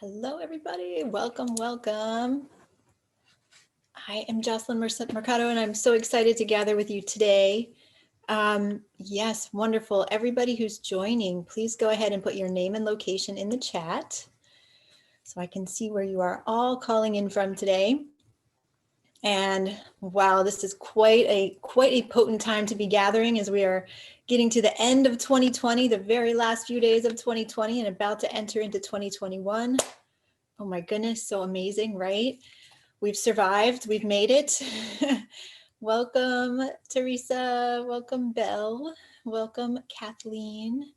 Hello, everybody. Welcome, welcome. I am Jocelyn Mercado, and I'm so excited to gather with you today. Yes, wonderful. Everybody who's joining, please go ahead and put your name and location in the chat so I can see where you are all calling in from today. And wow, this is quite a potent time to be gathering as we are getting to the end of 2020, the very last few days of 2020, and about to enter into 2021. Oh my goodness, so amazing, right? We've survived, we've made it. Welcome, Teresa. Welcome, Belle. Welcome, Kathleen.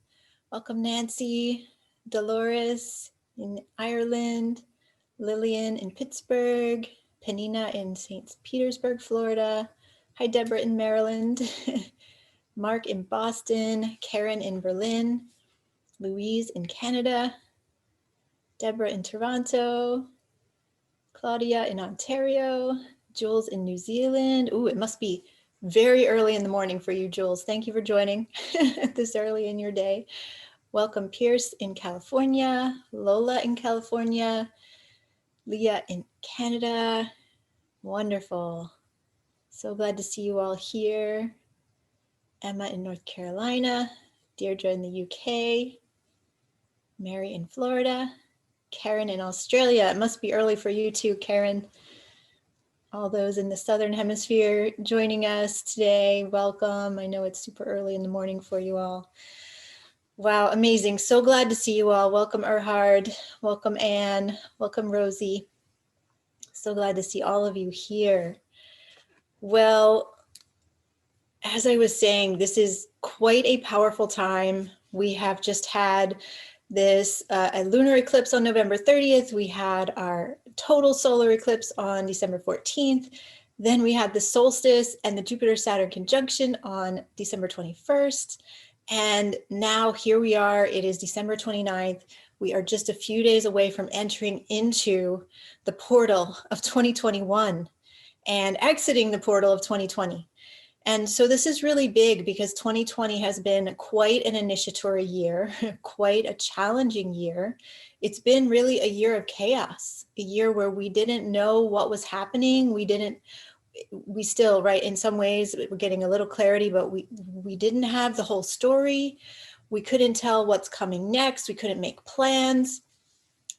Welcome, Nancy, Dolores in Ireland, Lillian in Pittsburgh, Penina in St. Petersburg, Florida. Hi, Deborah in Maryland. Mark in Boston, Karen in Berlin, Louise in Canada, Deborah in Toronto, Claudia in Ontario, Jules in New Zealand. Ooh, it must be very early in the morning for you, Jules. Thank you for joining this early in your day. Welcome, Pierce in California, Lola in California, Leah in Canada. Wonderful. So glad to see you all here. Emma in North Carolina, Deirdre in the UK, Mary in Florida, Karen in Australia. It must be early for you too, Karen. All those in the Southern Hemisphere joining us today, welcome. I know it's super early in the morning for you all. Wow, amazing. So glad to see you all. Welcome, Erhard. Welcome, Anne. Welcome, Rosie. So glad to see all of you here. Well, as I was saying, this is quite a powerful time. We have just had this a lunar eclipse on November 30th. We had our total solar eclipse on December 14th. Then we had the solstice and the Jupiter-Saturn conjunction on December 21st. And now here we are, it is December 29th. We are just a few days away from entering into the portal of 2021 and exiting the portal of 2020. And so this is really big because 2020 has been quite an initiatory year, quite a challenging year. It's been really a year of chaos, a year where we didn't know what was happening. We still, right, in some ways we're getting a little clarity, but we didn't have the whole story. We couldn't tell what's coming next. We couldn't make plans.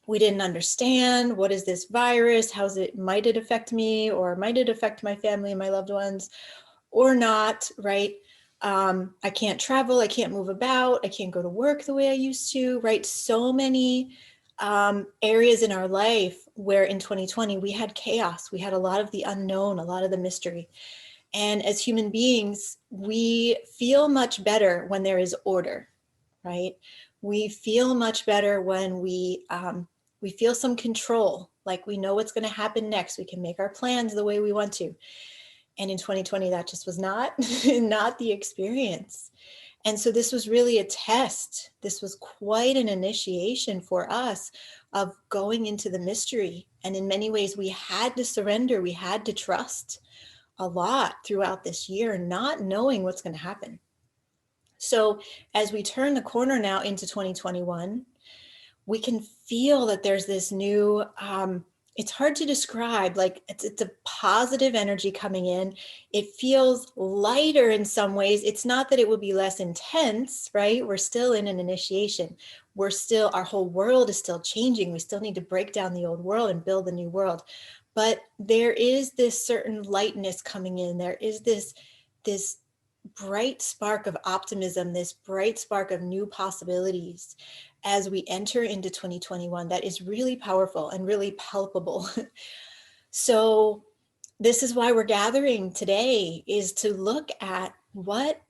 We didn't understand, what is this virus? Might it affect me, or might it affect my family and my loved ones? Or not, right? I can't travel, I can't move about, I can't go to work the way I used to, right? So many areas in our life where in 2020 we had chaos, we had a lot of the unknown, a lot of the mystery. And as human beings, we feel much better when there is order, right? We feel much better when we feel some control, like we know what's going to happen next. We can make our plans the way we want to. And in 2020, that just was not the experience. And so this was really a test. This was quite an initiation for us of going into the mystery. And in many ways, we had to surrender. We had to trust a lot throughout this year, not knowing what's going to happen. So as we turn the corner now into 2021, we can feel that there's this new, it's hard to describe, like it's a positive energy coming in. It feels lighter in some ways. It's not that it will be less intense, right? We're still in an initiation. Our whole world is still changing. We still need to break down the old world and build a new world. But there is this certain lightness coming in. There is this bright spark of optimism, this bright spark of new possibilities as we enter into 2021 that is really powerful and really palpable. So this is why we're gathering today, is to look at what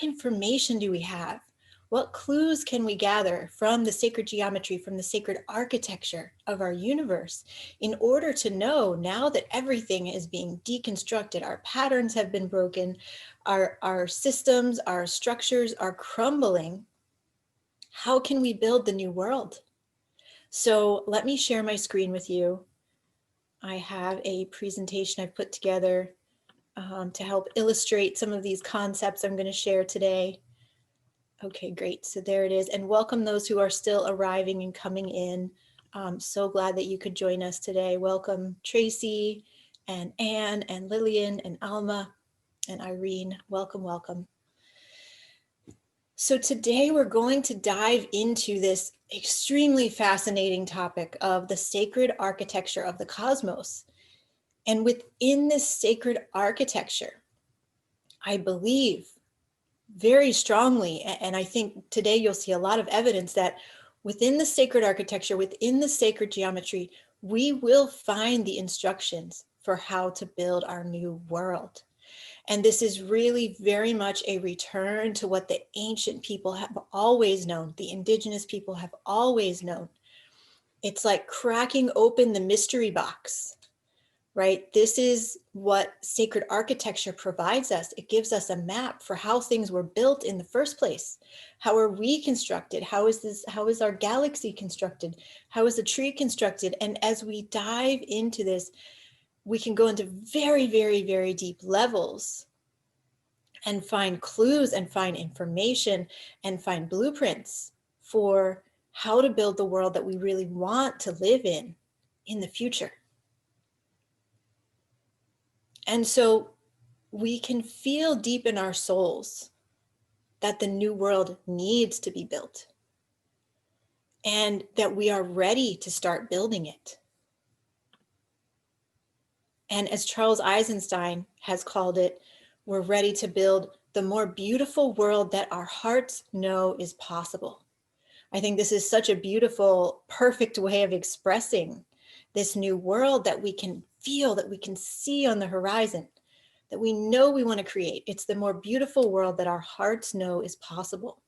information do we have? What clues can we gather from the sacred geometry, from the sacred architecture of our universe, in order to know, now that everything is being deconstructed, our patterns have been broken, our systems, our structures are crumbling, how can we build the new world? So let me share my screen with you. I have a presentation I've put together to help illustrate some of these concepts I'm going to share today. Okay, great. So there it is. And welcome those who are still arriving and coming in. I'm so glad that you could join us today. Welcome, Tracy and Anne and Lillian and Alma and Irene. Welcome, welcome. So today we're going to dive into this extremely fascinating topic of the sacred architecture of the cosmos. And within this sacred architecture, I believe very strongly, and I think today you'll see a lot of evidence that within the sacred architecture, within the sacred geometry, we will find the instructions for how to build our new world. And this is really very much a return to what the ancient people have always known, the indigenous people have always known. It's like cracking open the mystery box, right? This is what sacred architecture provides us. It gives us a map for how things were built in the first place. How are we constructed? How is our galaxy constructed? How is the tree constructed? And as we dive into this, we can go into very, very, very deep levels and find clues and find information and find blueprints for how to build the world that we really want to live in the future. And so we can feel deep in our souls that the new world needs to be built and that we are ready to start building it. And as Charles Eisenstein has called it, we're ready to build the more beautiful world that our hearts know is possible. I think this is such a beautiful, perfect way of expressing this new world that we can feel, that we can see on the horizon, that we know we want to create. It's the more beautiful world that our hearts know is possible.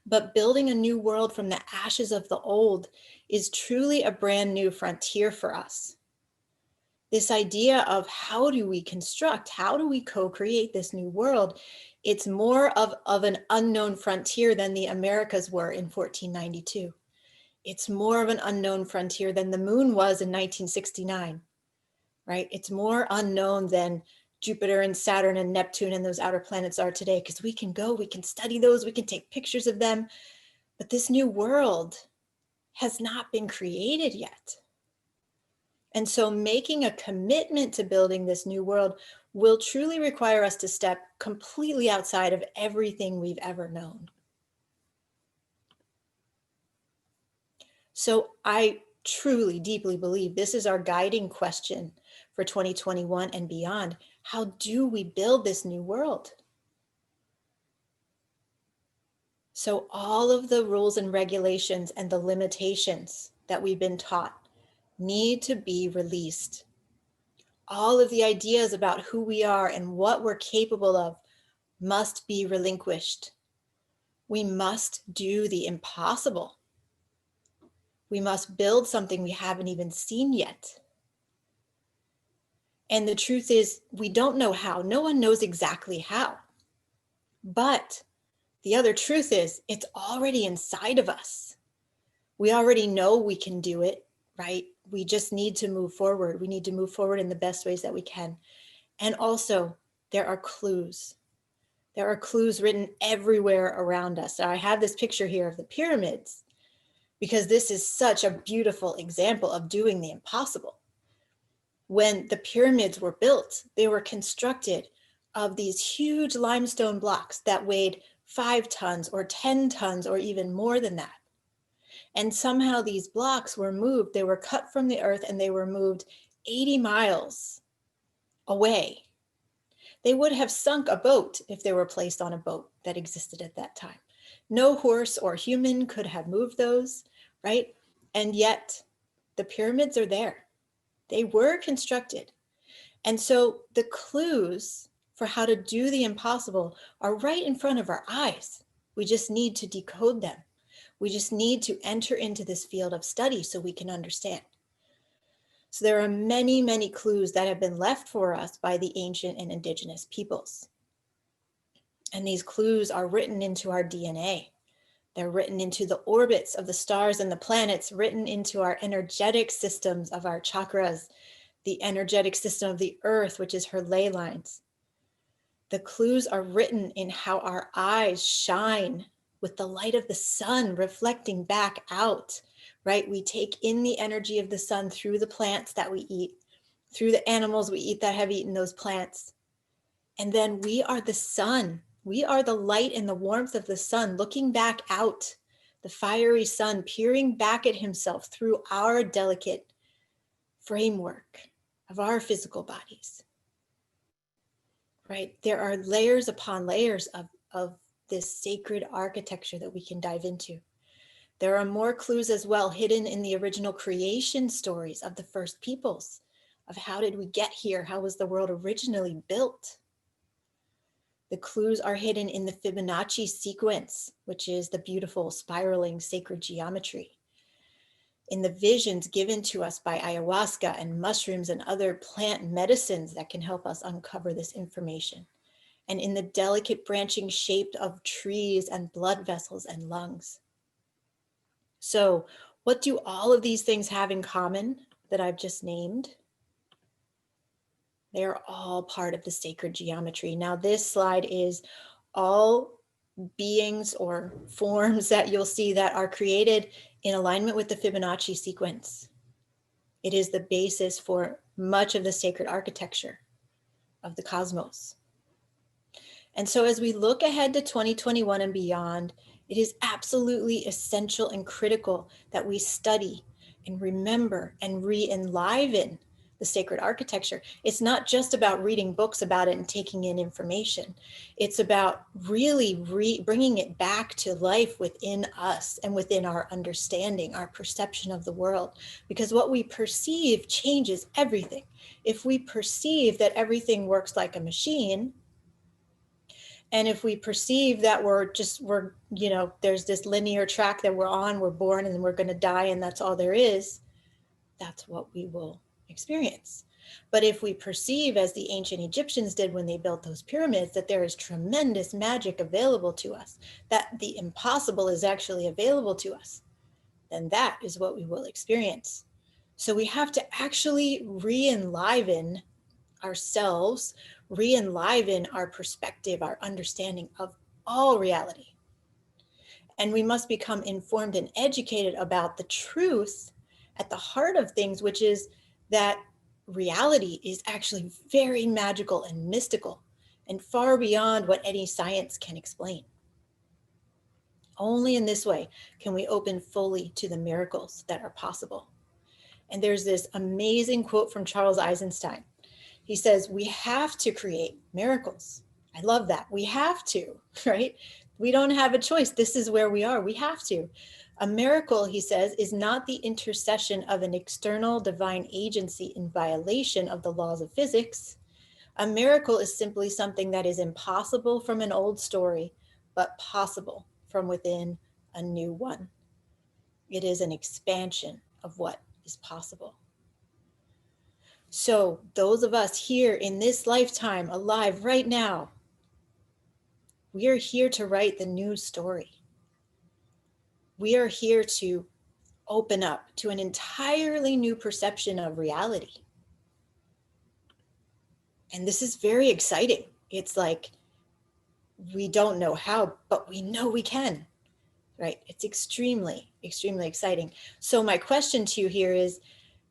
But building a new world from the ashes of the old is truly a brand new frontier for us. This idea of how do we construct, how do we co-create this new world? It's more of an unknown frontier than the Americas were in 1492. It's more of an unknown frontier than the moon was in 1969, right? It's more unknown than Jupiter and Saturn and Neptune and those outer planets are today, because we can go, we can study those, we can take pictures of them. But this new world has not been created yet. And so making a commitment to building this new world will truly require us to step completely outside of everything we've ever known. So I truly, deeply believe this is our guiding question for 2021 and beyond. How do we build this new world? So all of the rules and regulations and the limitations that we've been taught need to be released. All of the ideas about who we are and what we're capable of must be relinquished. We must do the impossible. We must build something we haven't even seen yet. And the truth is, we don't know how. No one knows exactly how. But the other truth is, it's already inside of us. We already know we can do it, right? We just need to move forward. We need to move forward in the best ways that we can. And also, there are clues. There are clues written everywhere around us. So I have this picture here of the pyramids because this is such a beautiful example of doing the impossible. When the pyramids were built, they were constructed of these huge limestone blocks that weighed 5 tons or 10 tons or even more than that. And somehow these blocks were moved. They were cut from the earth and they were moved 80 miles away. They would have sunk a boat if they were placed on a boat that existed at that time. No horse or human could have moved those, right? And yet the pyramids are there. They were constructed. And so the clues for how to do the impossible are right in front of our eyes. We just need to decode them. We just need to enter into this field of study so we can understand. So there are many, many clues that have been left for us by the ancient and indigenous peoples. And these clues are written into our DNA. They're written into the orbits of the stars and the planets, written into our energetic systems of our chakras, the energetic system of the earth, which is her ley lines. The clues are written in how our eyes shine with the light of the sun reflecting back out, right? We take in the energy of the sun through the plants that we eat, through the animals we eat that have eaten those plants. And then we are the sun. We are the light and the warmth of the sun looking back out, the fiery sun peering back at himself through our delicate framework of our physical bodies, right? There are layers upon layers of this sacred architecture that we can dive into. There are more clues as well hidden in the original creation stories of the first peoples, of how did we get here? How was the world originally built? The clues are hidden in the Fibonacci sequence, which is the beautiful spiraling sacred geometry. In the visions given to us by ayahuasca and mushrooms and other plant medicines that can help us uncover this information. And in the delicate branching shape of trees and blood vessels and lungs. So, what do all of these things have in common that I've just named? They're all part of the sacred geometry. Now, this slide is all beings or forms that you'll see that are created in alignment with the Fibonacci sequence. It is the basis for much of the sacred architecture of the cosmos. And so as we look ahead to 2021 and beyond, it is absolutely essential and critical that we study and remember and re-enliven the sacred architecture. It's not just about reading books about it and taking in information. It's about really bringing it back to life within us and within our understanding, our perception of the world. Because what we perceive changes everything. If we perceive that everything works like a machine, and if we perceive that there's this linear track that we're on, we're born and we're going to die and that's all there is, that's what we will experience. But if we perceive, as the ancient Egyptians did when they built those pyramids, that there is tremendous magic available to us, that the impossible is actually available to us, then that is what we will experience. So we have to actually re-enliven ourselves, re-enliven our perspective, our understanding of all reality. And we must become informed and educated about the truth at the heart of things, which is that reality is actually very magical and mystical and far beyond what any science can explain. Only in this way can we open fully to the miracles that are possible. And there's this amazing quote from Charles Eisenstein. He says, we have to create miracles. I love that. We have to, right? We don't have a choice. This is where we are. We have to. A miracle, he says, is not the intercession of an external divine agency in violation of the laws of physics. A miracle is simply something that is impossible from an old story, but possible from within a new one. It is an expansion of what is possible. So those of us here in this lifetime, alive right now, we are here to write the new story. We are here to open up to an entirely new perception of reality. And this is very exciting. It's like, we don't know how, but we know we can, right? It's extremely, extremely exciting. So my question to you here is,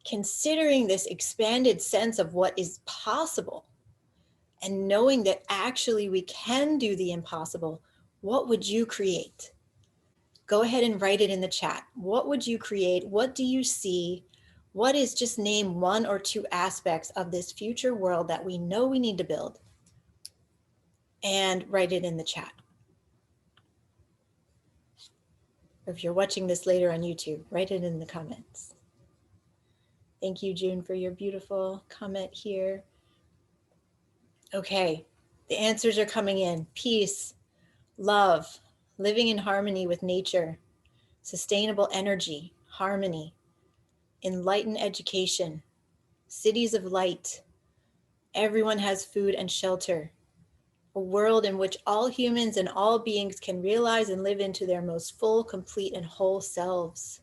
considering this expanded sense of what is possible, and knowing that actually we can do the impossible, what would you create? Go ahead and write it in the chat. What would you create? What do you see? What is, just name one or two aspects of this future world that we know we need to build, and write it in the chat. Or if you're watching this later on YouTube, write it in the comments. Thank you, June, for your beautiful comment here. Okay, the answers are coming in. Peace, love, living in harmony with nature, sustainable energy, harmony, enlightened education, cities of light, everyone has food and shelter, a world in which all humans and all beings can realize and live into their most full, complete, and whole selves.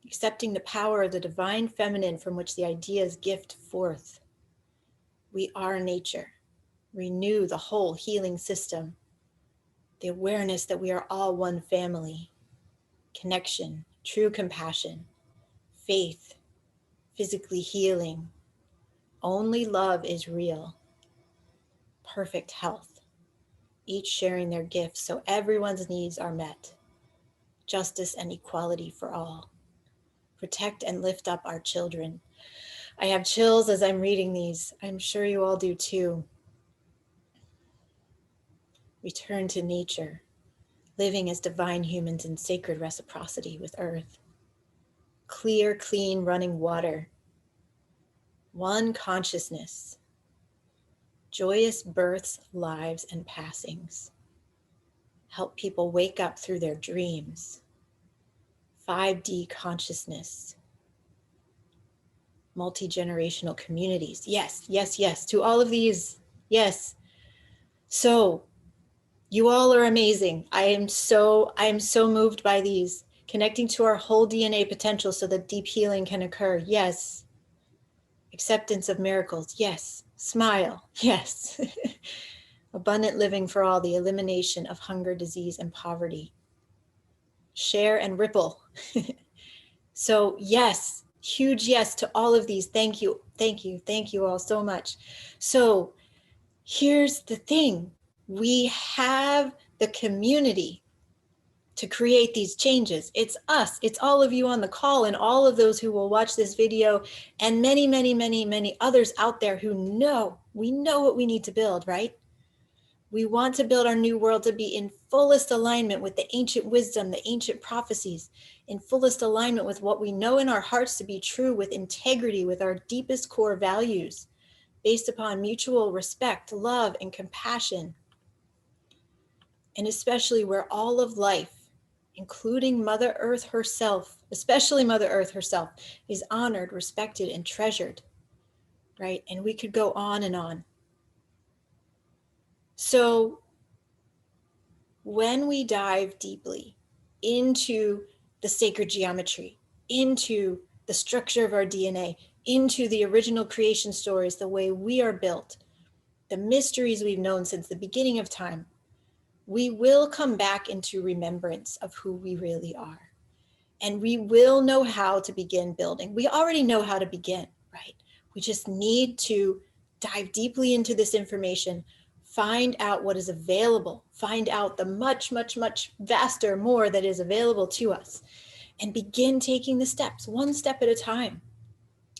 Accepting the power of the divine feminine from which the ideas gift forth. We are nature. Renew the whole healing system. The awareness that we are all one family. Connection, true compassion, faith, physically healing. Only love is real. Perfect health. Each sharing their gifts so everyone's needs are met. Justice and equality for all. Protect and lift up our children. I have chills as I'm reading these. I'm sure you all do too. Return to nature, living as divine humans in sacred reciprocity with Earth. Clear, clean, running water. One consciousness. Joyous births, lives, and passings. Help people wake up through their dreams. 5D consciousness. Multi-generational communities. Yes, yes, yes. To all of these, yes. So, you all are amazing. I am so moved by these. Connecting to our whole DNA potential so that deep healing can occur. Yes. Acceptance of miracles. Yes. Smile. Yes. Abundant living for all. The elimination of hunger, disease, and poverty. Share and ripple. So yes, huge yes to all of these. Thank you. Thank you. Thank you all so much. So here's the thing. We have the community to create these changes. It's us. It's all of you on the call and all of those who will watch this video and many, many, many, many others out there who know, we know what we need to build, right? We want to build our new world to be in fullest alignment with the ancient wisdom, the ancient prophecies, in fullest alignment with what we know in our hearts to be true, with integrity, with our deepest core values, based upon mutual respect, love, and compassion. And especially where all of life, including Mother Earth herself, especially Mother Earth herself, is honored, respected, and treasured, right? And we could go on and on. So when we dive deeply into the sacred geometry, into the structure of our DNA, into the original creation stories, the way we are built, the mysteries we've known since the beginning of time, we will come back into remembrance of who we really are. And we will know how to begin building. We already know how to begin, right? We just need to dive deeply into this information, find out what is available, find out the much, much, much vaster more that is available to us, and begin taking the steps, one step at a time,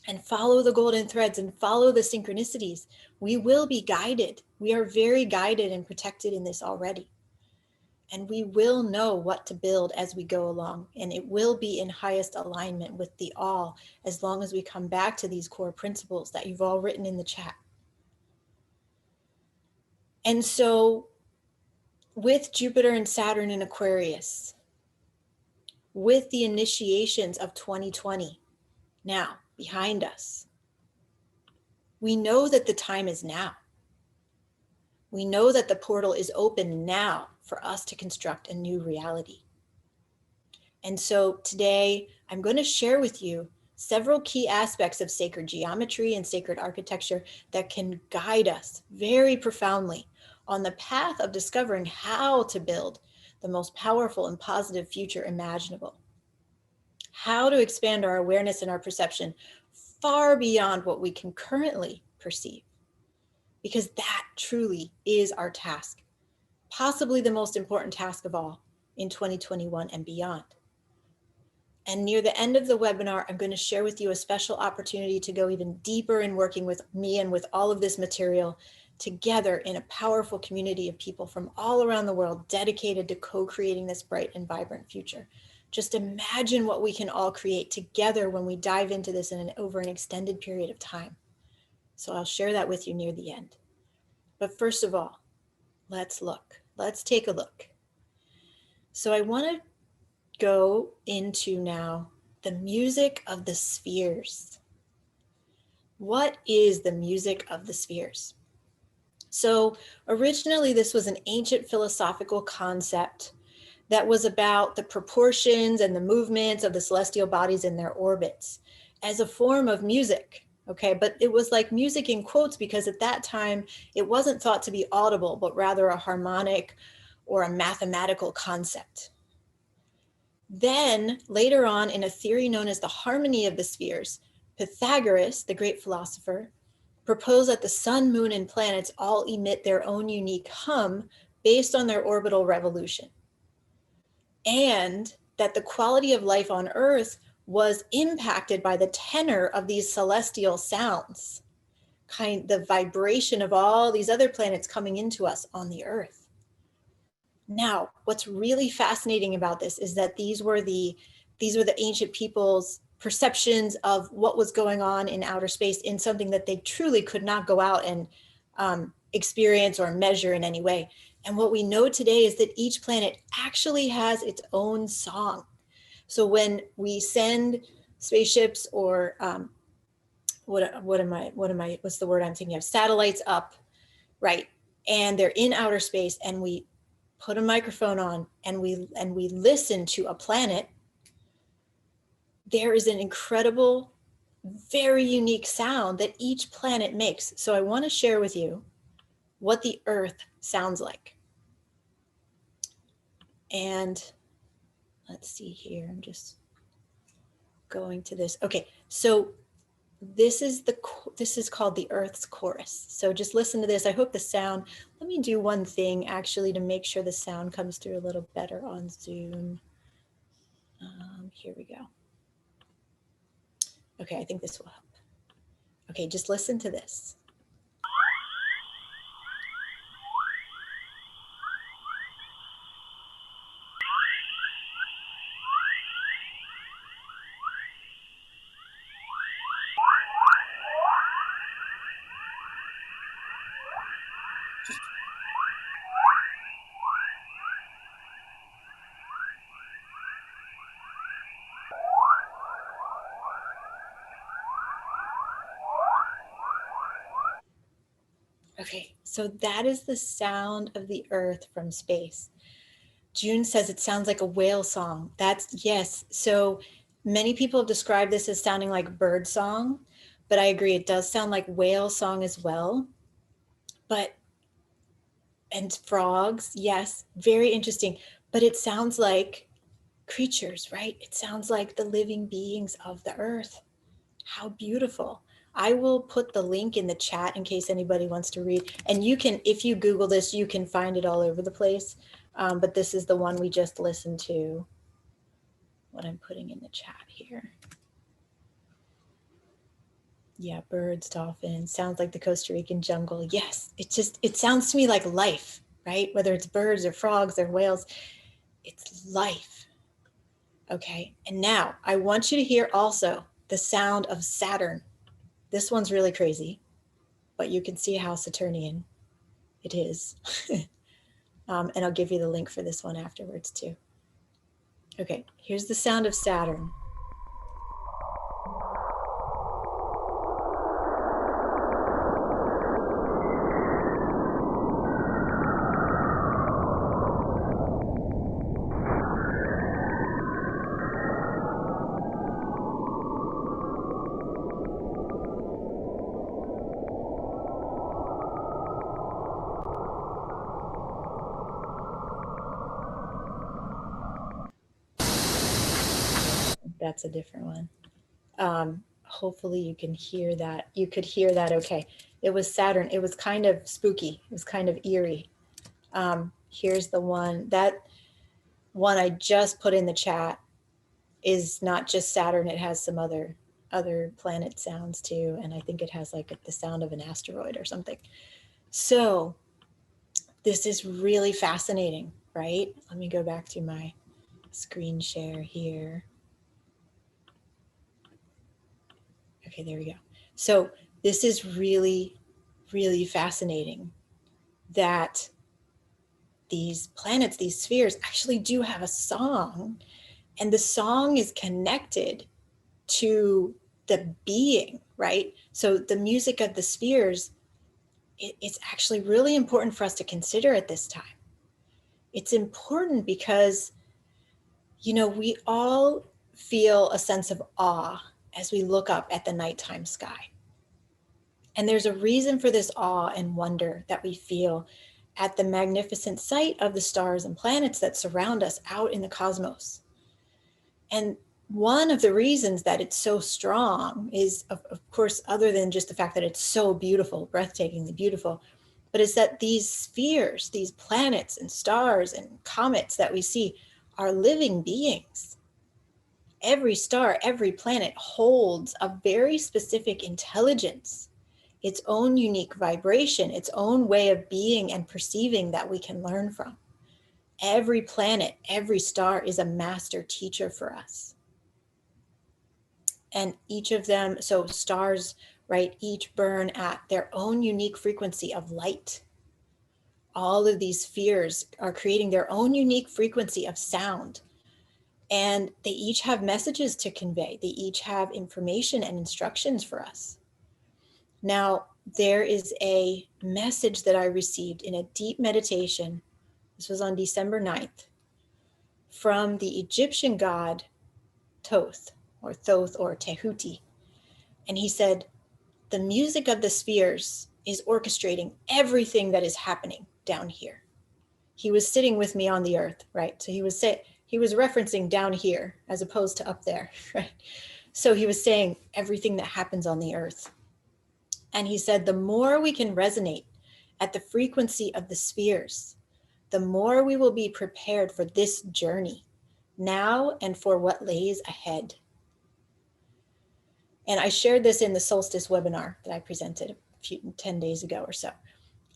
and follow the golden threads and follow the synchronicities. We will be guided. We are very guided and protected in this already. And we will know what to build as we go along. And it will be in highest alignment with the all, as long as we come back to these core principles that you've all written in the chat. And so with Jupiter and Saturn in Aquarius, with the initiations of 2020 now behind us, we know that the time is now. We know that the portal is open now for us to construct a new reality. And so today I'm going to share with you several key aspects of sacred geometry and sacred architecture that can guide us very profoundly on the path of discovering how to build the most powerful and positive future imaginable. How to expand our awareness and our perception far beyond what we can currently perceive. Because that truly is our task, possibly the most important task of all in 2021 and beyond. And near the end of the webinar, I'm going to share with you a special opportunity to go even deeper in working with me and with all of this material together in a powerful community of people from all around the world dedicated to co-creating this bright and vibrant future. Just imagine what we can all create together when we dive into this over an extended period of time. So I'll share that with you near the end. But first of all, let's look. Let's take a look. So I want to go into now the music of the spheres. What is the music of the spheres? So originally this was an ancient philosophical concept that was about the proportions and the movements of the celestial bodies in their orbits as a form of music. Okay, but it was like music in quotes because at that time it wasn't thought to be audible, but rather a harmonic or a mathematical concept. Then later on, in a theory known as the harmony of the spheres, Pythagoras, the great philosopher, proposed that the sun, moon, and planets all emit their own unique hum based on their orbital revolution. And that the quality of life on Earth was impacted by the tenor of these celestial sounds, the vibration of all these other planets coming into us on the Earth. Now, what's really fascinating about this is that these were the ancient people's perceptions of what was going on in outer space, in something that they truly could not go out and experience or measure in any way. And what we know today is that each planet actually has its own song. So when we send spaceships or what's the word I'm thinking of? Satellites up, right? And they're in outer space, and we put a microphone on and we listen to a planet, there is an incredible, very unique sound that each planet makes. So I want to share with you what the Earth sounds like. And let's see here, I'm just going to this. Okay, so this is called the Earth's chorus. So just listen to this. I hope the sound, let me do one thing actually to make sure the sound comes through a little better on Zoom. Here we go. Okay, I think this will help. Okay, just listen to this. Okay, so that is the sound of the Earth from space. June says it sounds like a whale song. That's, yes. So many people have described this as sounding like bird song, but I agree, it does sound like whale song as well. And frogs, yes, very interesting. But it sounds like creatures, right? It sounds like the living beings of the Earth. How beautiful. I will put the link in the chat in case anybody wants to read. And you can, if you Google this, you can find it all over the place. But this is the one we just listened to, what I'm putting in the chat here. Yeah, birds, dolphins, sounds like the Costa Rican jungle. Yes, it sounds to me like life, right? Whether it's birds or frogs or whales, it's life. Okay, and now I want you to hear also the sound of Saturn. This one's really crazy, but you can see how Saturnian it is. And I'll give you the link for this one afterwards too. Okay, here's the sound of Saturn. That's a different one. Hopefully you can hear that. You could hear that okay. It was Saturn. It was kind of spooky. It was kind of eerie. Here's the one. That one I just put in the chat is not just Saturn. It has some other planet sounds too. And I think it has like the sound of an asteroid or something. So this is really fascinating, right? Let me go back to my screen share here. Okay, there we go. So this is really, really fascinating that these planets, these spheres actually do have a song, and the song is connected to the being, right? So the music of the spheres, it's actually really important for us to consider at this time. It's important because, you know, we all feel a sense of awe as we look up at the nighttime sky. And there's a reason for this awe and wonder that we feel at the magnificent sight of the stars and planets that surround us out in the cosmos. And one of the reasons that it's so strong is, of course, other than just the fact that it's so beautiful, breathtakingly beautiful, but is that these spheres, these planets and stars and comets that we see are living beings. Every star, every planet holds a very specific intelligence, its own unique vibration, its own way of being and perceiving that we can learn from. Every planet, every star is a master teacher for us. And each of them, so stars, right, each burn at their own unique frequency of light. All of these spheres are creating their own unique frequency of sound. And they each have messages to convey. They each have information and instructions for us. Now, there is a message that I received in a deep meditation. This was on December 9th from the Egyptian god Thoth or Tehuti. And he said, the music of the spheres is orchestrating everything that is happening down here. He was sitting with me on the earth, right? So he was referencing down here as opposed to up there, right? So he was saying everything that happens on the earth. And he said, the more we can resonate at the frequency of the spheres, the more we will be prepared for this journey now and for what lays ahead. And I shared this in the solstice webinar that I presented 10 days ago or so.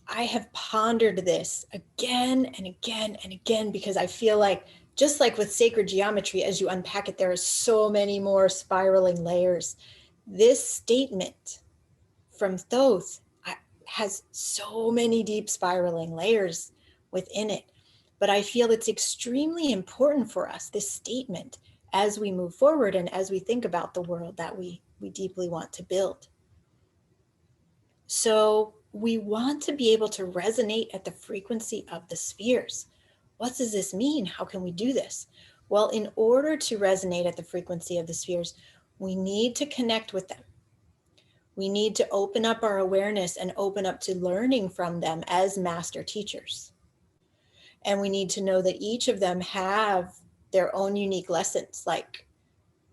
I have pondered this again and again and again, because I feel like, just like with sacred geometry, as you unpack it, there are so many more spiraling layers. This statement from Thoth has so many deep spiraling layers within it. But I feel it's extremely important for us, this statement, as we move forward and as we think about the world that we deeply want to build. So we want to be able to resonate at the frequency of the spheres. What does this mean? How can we do this? Well, in order to resonate at the frequency of the spheres, we need to connect with them. We need to open up our awareness and open up to learning from them as master teachers. And we need to know that each of them have their own unique lessons, like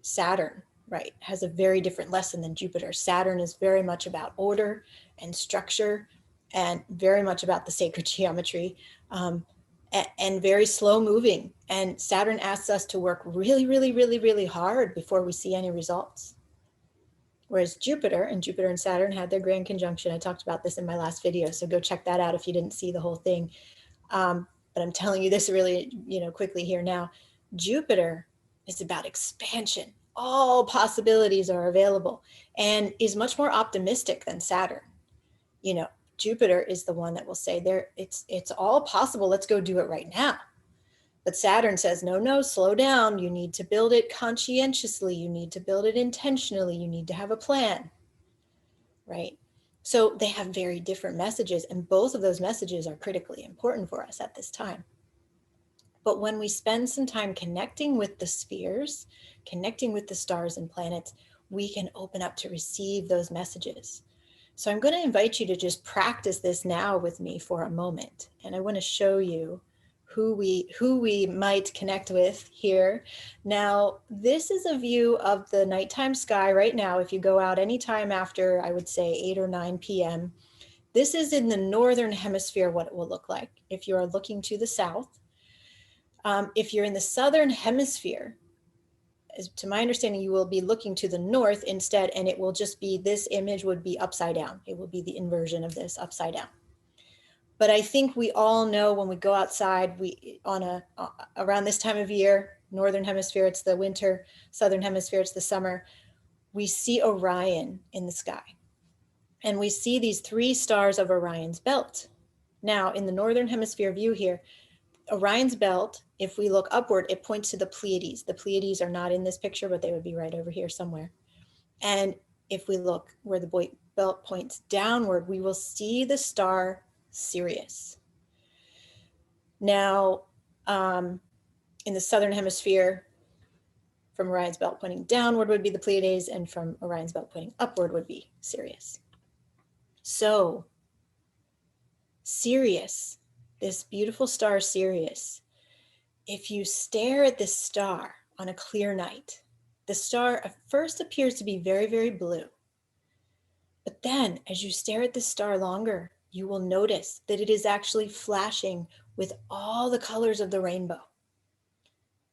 Saturn, right, has a very different lesson than Jupiter. Saturn is very much about order and structure and very much about the sacred geometry, and very slow moving. And Saturn asks us to work really, really, really, really hard before we see any results. Whereas Jupiter and Saturn had their grand conjunction. I talked about this in my last video, so go check that out if you didn't see the whole thing. But I'm telling you this really, quickly here now. Jupiter is about expansion. All possibilities are available and is much more optimistic than Saturn. Jupiter is the one that will say it's all possible. Let's go do it right now. But Saturn says, no, slow down. You need to build it conscientiously. You need to build it intentionally. You need to have a plan, right? So they have very different messages, and both of those messages are critically important for us at this time. But when we spend some time connecting with the spheres, connecting with the stars and planets, we can open up to receive those messages. So I'm going to invite you to just practice this now with me for a moment. And I want to show you who we might connect with here. Now, this is a view of the nighttime sky right now. If you go out anytime after, I would say 8 or 9 p.m., this is in the northern hemisphere what it will look like. If you are looking to the south, if you're in the southern hemisphere, to my understanding, you will be looking to the north instead, and it will just be, this image would be upside down. It will be the inversion of this upside down. But I think we all know when we go outside, around this time of year, northern hemisphere, it's the winter, southern hemisphere, it's the summer, we see Orion in the sky. And we see these 3 stars of Orion's belt. Now, in the northern hemisphere view here, Orion's belt, if we look upward, it points to the Pleiades. The Pleiades are not in this picture, but they would be right over here somewhere. And if we look where the belt points downward, we will see the star Sirius. Now, in the southern hemisphere, from Orion's belt pointing downward would be the Pleiades, and from Orion's belt pointing upward would be Sirius. So, Sirius, this beautiful star Sirius, if you stare at this star on a clear night, the star at first appears to be very, very blue. But then, as you stare at the star longer, you will notice that it is actually flashing with all the colors of the rainbow.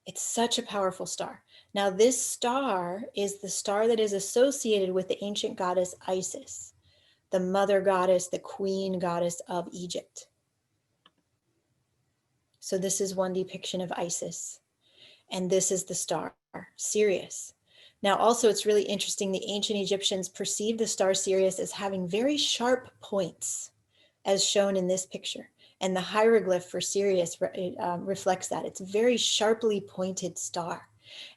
It's such a powerful star. Now, this star is the star that is associated with the ancient goddess Isis, the mother goddess, the queen goddess of Egypt. So this is one depiction of Isis. And this is the star, Sirius. Now, also, it's really interesting. The ancient Egyptians perceived the star Sirius as having very sharp points, as shown in this picture. And the hieroglyph for Sirius reflects that. It's a very sharply pointed star.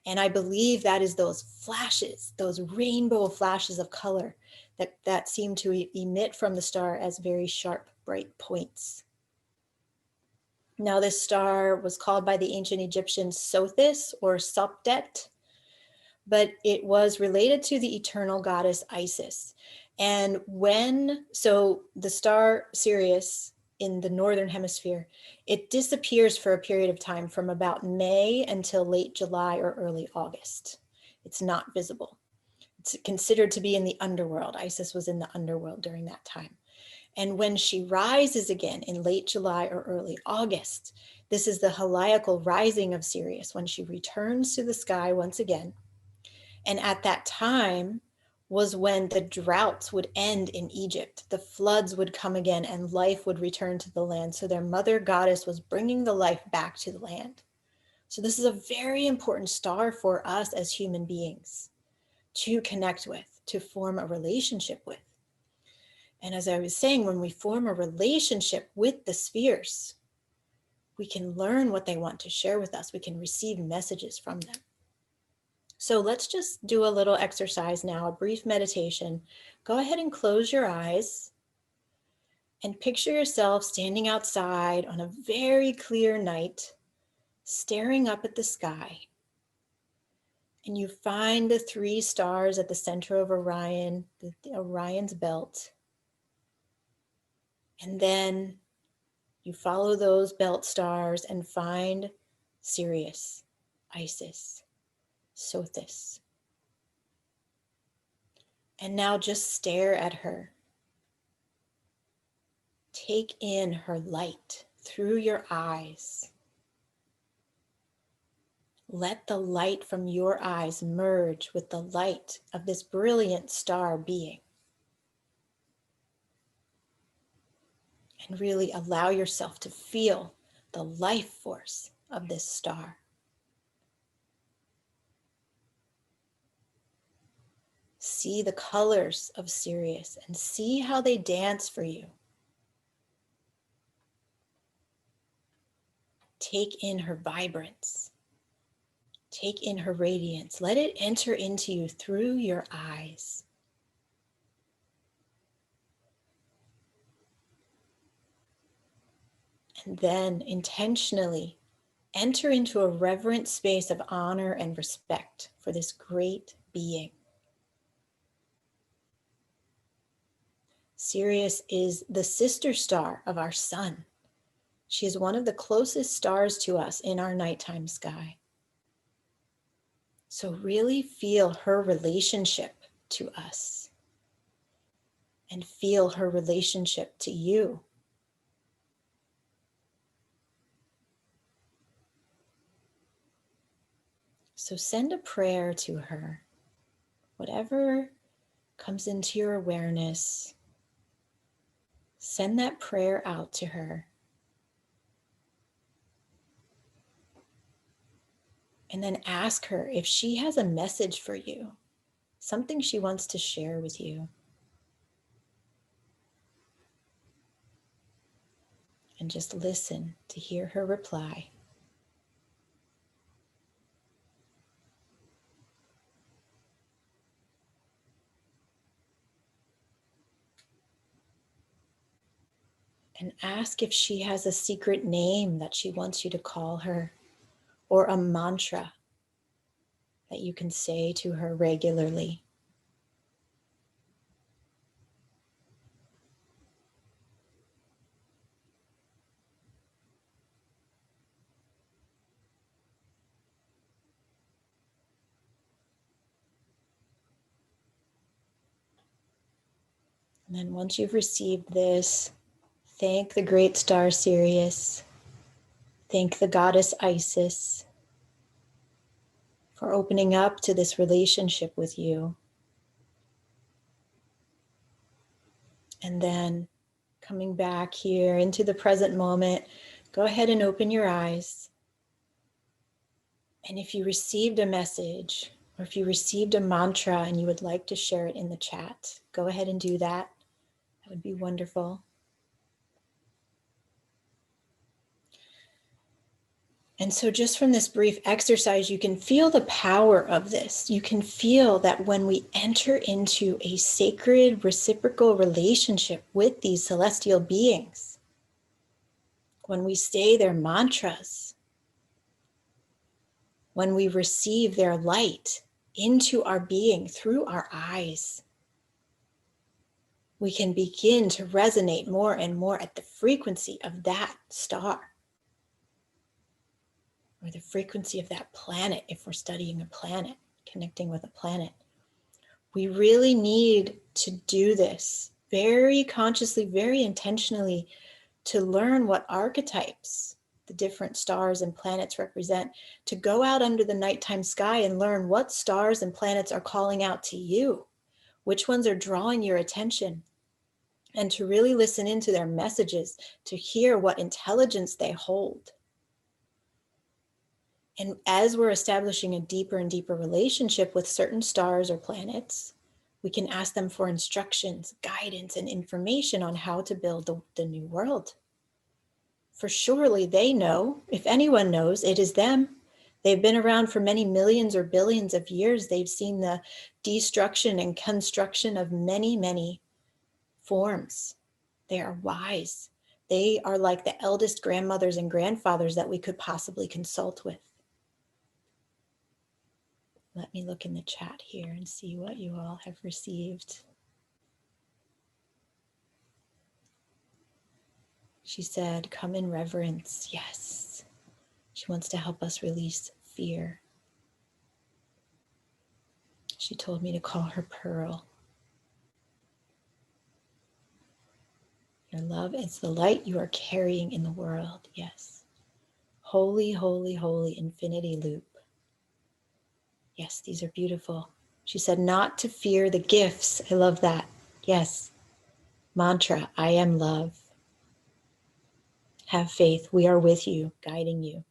And I believe that is those flashes, those rainbow flashes of color that seem to emit from the star as very sharp, bright points. Now, this star was called by the ancient Egyptians Sothis or Sopdet, but it was related to the eternal goddess Isis. And so the star Sirius in the northern hemisphere, it disappears for a period of time from about May until late July or early August. It's not visible. It's considered to be in the underworld. Isis was in the underworld during that time. And when she rises again in late July or early August, this is the heliacal rising of Sirius, when she returns to the sky once again. And at that time was when the droughts would end in Egypt. The floods would come again and life would return to the land. So their mother goddess was bringing the life back to the land. So this is a very important star for us as human beings to connect with, to form a relationship with. And as I was saying, when we form a relationship with the spheres, we can learn what they want to share with us. We can receive messages from them. So let's just do a little exercise now, a brief meditation. Go ahead and close your eyes and picture yourself standing outside on a very clear night, staring up at the sky. And you find the 3 stars at the center of Orion, the Orion's belt. And then you follow those belt stars and find Sirius, Isis, Sothis. And now just stare at her. Take in her light through your eyes. Let the light from your eyes merge with the light of this brilliant star being. And really allow yourself to feel the life force of this star. See the colors of Sirius and see how they dance for you. Take in her vibrance. Take in her radiance. Let it enter into you through your eyes. And then intentionally enter into a reverent space of honor and respect for this great being. Sirius is the sister star of our sun. She is one of the closest stars to us in our nighttime sky. So really feel her relationship to us and feel her relationship to you. So send a prayer to her. Whatever comes into your awareness, send that prayer out to her. And then ask her if she has a message for you, something she wants to share with you. And just listen to hear her reply. And ask if she has a secret name that she wants you to call her, or a mantra that you can say to her regularly. And then once you've received this, thank the great star Sirius. Thank the goddess Isis for opening up to this relationship with you. And then coming back here into the present moment, go ahead and open your eyes. And if you received a message or if you received a mantra and you would like to share it in the chat, go ahead and do that. That would be wonderful. And so just from this brief exercise, you can feel the power of this. You can feel that when we enter into a sacred reciprocal relationship with these celestial beings, when we say their mantras, when we receive their light into our being through our eyes, we can begin to resonate more and more at the frequency of that star, or the frequency of that planet if we're studying a planet, connecting with a planet. We really need to do this very consciously, very intentionally, to learn what archetypes the different stars and planets represent, to go out under the nighttime sky and learn what stars and planets are calling out to you, which ones are drawing your attention, and to really listen into their messages, to hear what intelligence they hold. And as we're establishing a deeper and deeper relationship with certain stars or planets, we can ask them for instructions, guidance, and information on how to build the new world. For surely they know, if anyone knows, it is them. They've been around for many millions or billions of years. They've seen the destruction and construction of many, many forms. They are wise. They are like the eldest grandmothers and grandfathers that we could possibly consult with. Let me look in the chat here and see what you all have received. She said, come in reverence. Yes. She wants to help us release fear. She told me to call her Pearl. Your love is the light you are carrying in the world. Yes. Holy, holy, holy infinity loop. Yes, these are beautiful. She said, not to fear the gifts. I love that. Yes. Mantra, I am love. Have faith. We are with you, guiding you.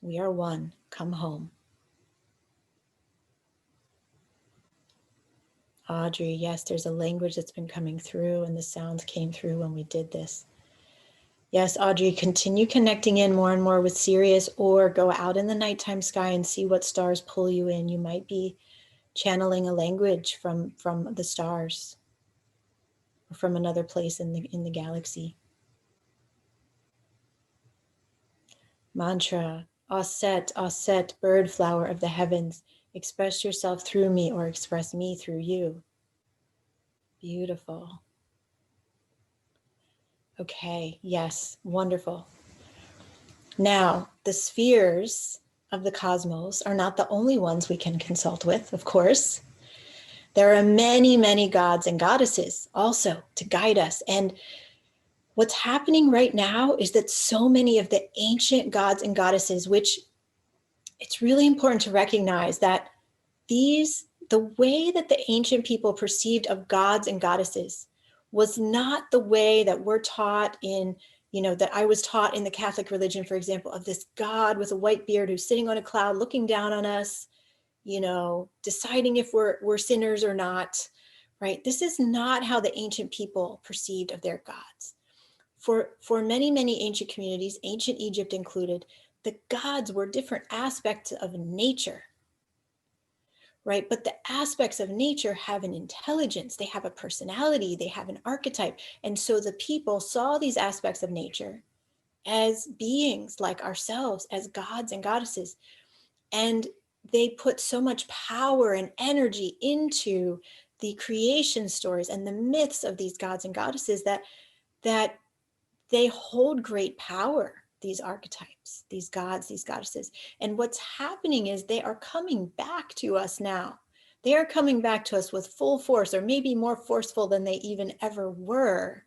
We are one. Come home. Audrey, yes, there's a language that's been coming through and the sounds came through when we did this. Yes, Audrey, continue connecting in more and more with Sirius, or go out in the nighttime sky and see what stars pull you in. You might be channeling a language from the stars or from another place in the galaxy. Mantra, Aset, Aset, bird flower of the heavens, express yourself through me or express me through you. Beautiful. Okay, yes, wonderful. Now, the spheres of the cosmos are not the only ones we can consult with, of course. There are many, many gods and goddesses also to guide us. And what's happening right now is that so many of the ancient gods and goddesses, which it's really important to recognize that the way that the ancient people perceived of gods and goddesses was not the way that we're taught in, that I was taught in the Catholic religion, for example, of this God with a white beard who's sitting on a cloud looking down on us, deciding if we're sinners or not, right? This is not how the ancient people perceived of their gods. For many, many ancient communities, ancient Egypt included, the gods were different aspects of nature, right? But the aspects of nature have an intelligence, they have a personality, they have an archetype. And so the people saw these aspects of nature as beings like ourselves, as gods and goddesses. And they put so much power and energy into the creation stories and the myths of these gods and goddesses that they hold great power, these archetypes, these gods, these goddesses. And what's happening is they are coming back to us now. They are coming back to us with full force, or maybe more forceful than they even ever were,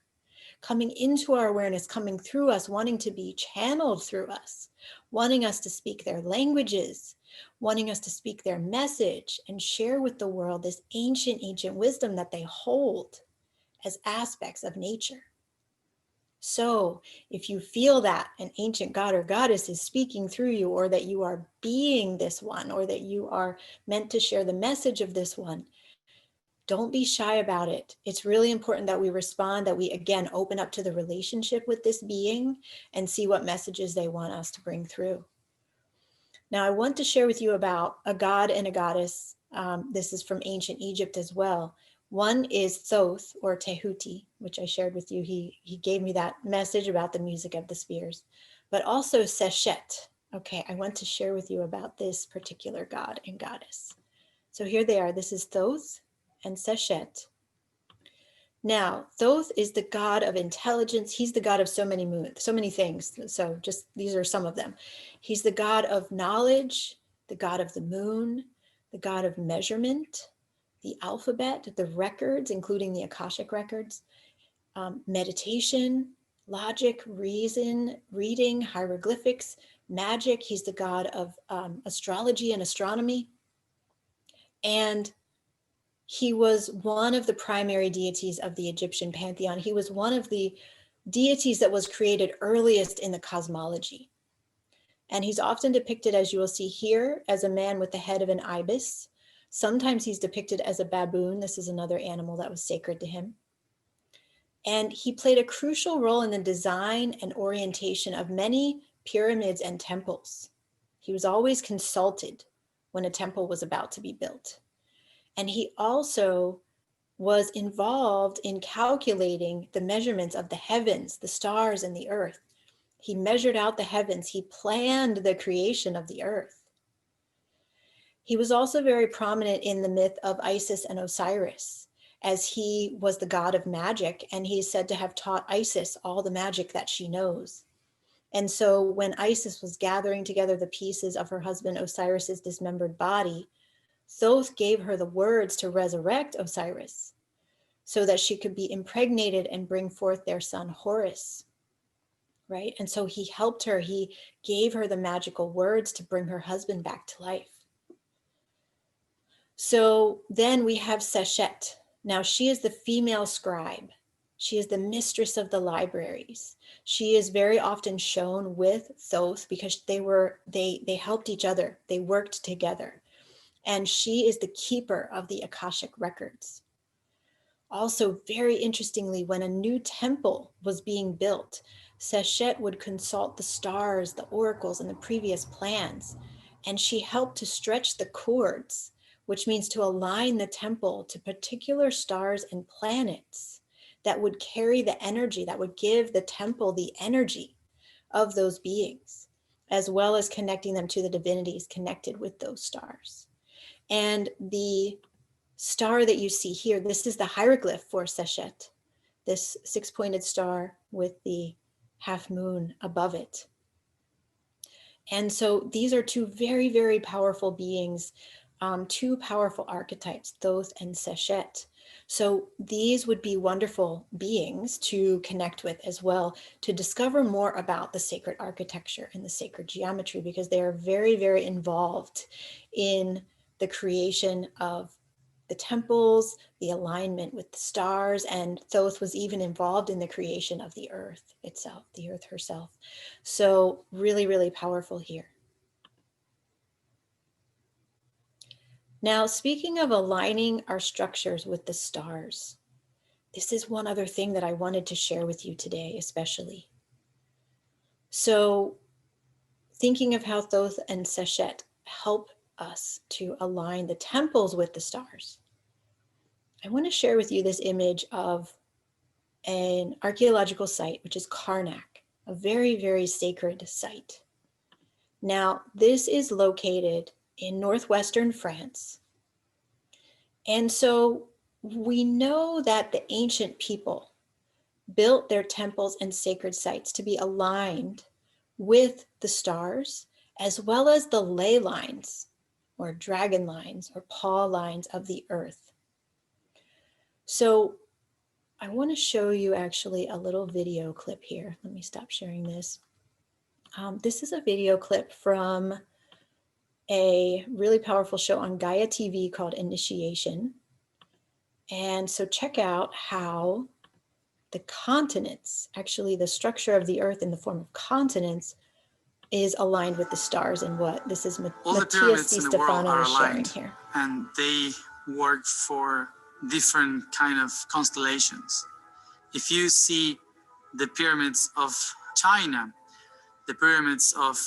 coming into our awareness, coming through us, wanting to be channeled through us, wanting us to speak their languages, wanting us to speak their message and share with the world this ancient, ancient wisdom that they hold as aspects of nature. So if you feel that an ancient god or goddess is speaking through you, or that you are being this one, or that you are meant to share the message of this one, don't be shy about it. It's really important that we respond, that we again open up to the relationship with this being and see what messages they want us to bring through. Now, I want to share with you about a god and a goddess. This is from ancient Egypt as well. One is Thoth, or Tehuti, which I shared with you. He gave me that message about the music of the spheres, but also Seshet. Okay, I want to share with you about this particular god and goddess. So here they are. This is Thoth and Seshet. Now, Thoth is the god of intelligence. He's the god of so many things. So just these are some of them. He's the god of knowledge, the god of the moon, the god of measurement, the alphabet, the records, including the Akashic records, meditation, logic, reason, reading, hieroglyphics, magic. He's the god of astrology and astronomy. And he was one of the primary deities of the Egyptian pantheon. He was one of the deities that was created earliest in the cosmology. And he's often depicted, as you will see here, as a man with the head of an ibis. Sometimes he's depicted as a baboon. This is another animal that was sacred to him. And he played a crucial role in the design and orientation of many pyramids and temples. He was always consulted when a temple was about to be built. And he also was involved in calculating the measurements of the heavens, the stars, and the earth. He measured out the heavens. He planned the creation of the earth. He was also very prominent in the myth of Isis and Osiris, as he was the god of magic, and he is said to have taught Isis all the magic that she knows. And so when Isis was gathering together the pieces of her husband Osiris's dismembered body, Thoth gave her the words to resurrect Osiris so that she could be impregnated and bring forth their son Horus, right? And so he helped her. He gave her the magical words to bring her husband back to life. So then we have Seshet. Now she is the female scribe. She is the mistress of the libraries. She is very often shown with Thoth because they helped each other. They worked together. And she is the keeper of the Akashic Records. Also, very interestingly, when a new temple was being built, Seshet would consult the stars, the oracles, and the previous plans. And she helped to stretch the cords, which means to align the temple to particular stars and planets that would carry the energy, that would give the temple the energy of those beings, as well as connecting them to the divinities connected with those stars. And the star that you see here, this is the hieroglyph for Seshet, this six-pointed star with the half moon above it. And so these are two very, very powerful beings, two powerful archetypes, Thoth and Seshet. So these would be wonderful beings to connect with as well, to discover more about the sacred architecture and the sacred geometry, because they are very, very involved in the creation of the temples, the alignment with the stars, and Thoth was even involved in the creation of the earth itself, the earth herself. So really, really powerful here. Now, speaking of aligning our structures with the stars, this is one other thing that I wanted to share with you today, especially. So thinking of how Thoth and Seshet help us to align the temples with the stars, I want to share with you this image of an archaeological site, which is Carnac, a very, very sacred site. Now, this is located in northwestern France. And so we know that the ancient people built their temples and sacred sites to be aligned with the stars, as well as the ley lines or dragon lines or paw lines of the earth. So I want to show you actually a little video clip here. Let me stop sharing this. This is a video clip from a really powerful show on Gaia TV called Initiation. And so check out how the continents, actually the structure of the earth in the form of continents, is aligned with the stars and what this is. All the pyramids in the world are sharing aligned, here. and they work for different kind of constellations. If you see the pyramids of China, the pyramids of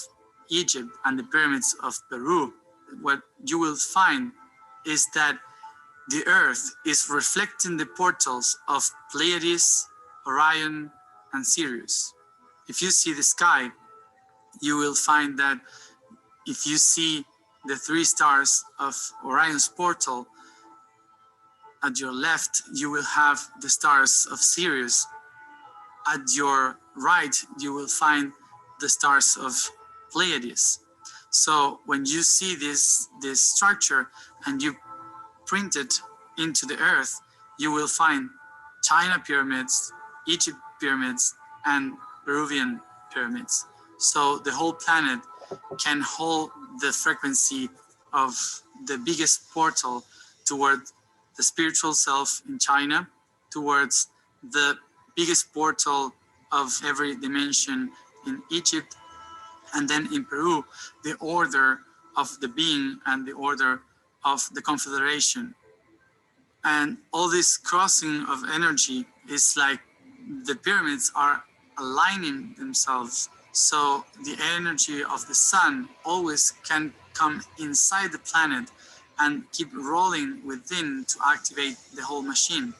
Egypt, and the pyramids of Peru, what you will find is that the earth is reflecting the portals of Pleiades, Orion, and Sirius. If you see the sky, you will find that if you see the 3 stars of Orion's portal, at your left, you will have the stars of Sirius. At your right, you will find the stars of Pleiades. So when you see this structure and you print it into the earth, you will find China pyramids, Egypt pyramids, and Peruvian pyramids. So the whole planet can hold the frequency of the biggest portal toward the spiritual self in China, towards the biggest portal of every dimension in Egypt, and then in Peru, the order of the being and the order of the confederation. And all this crossing of energy is like the pyramids are aligning themselves. So the energy of the sun always can come inside the planet and keep rolling within to activate the whole machine.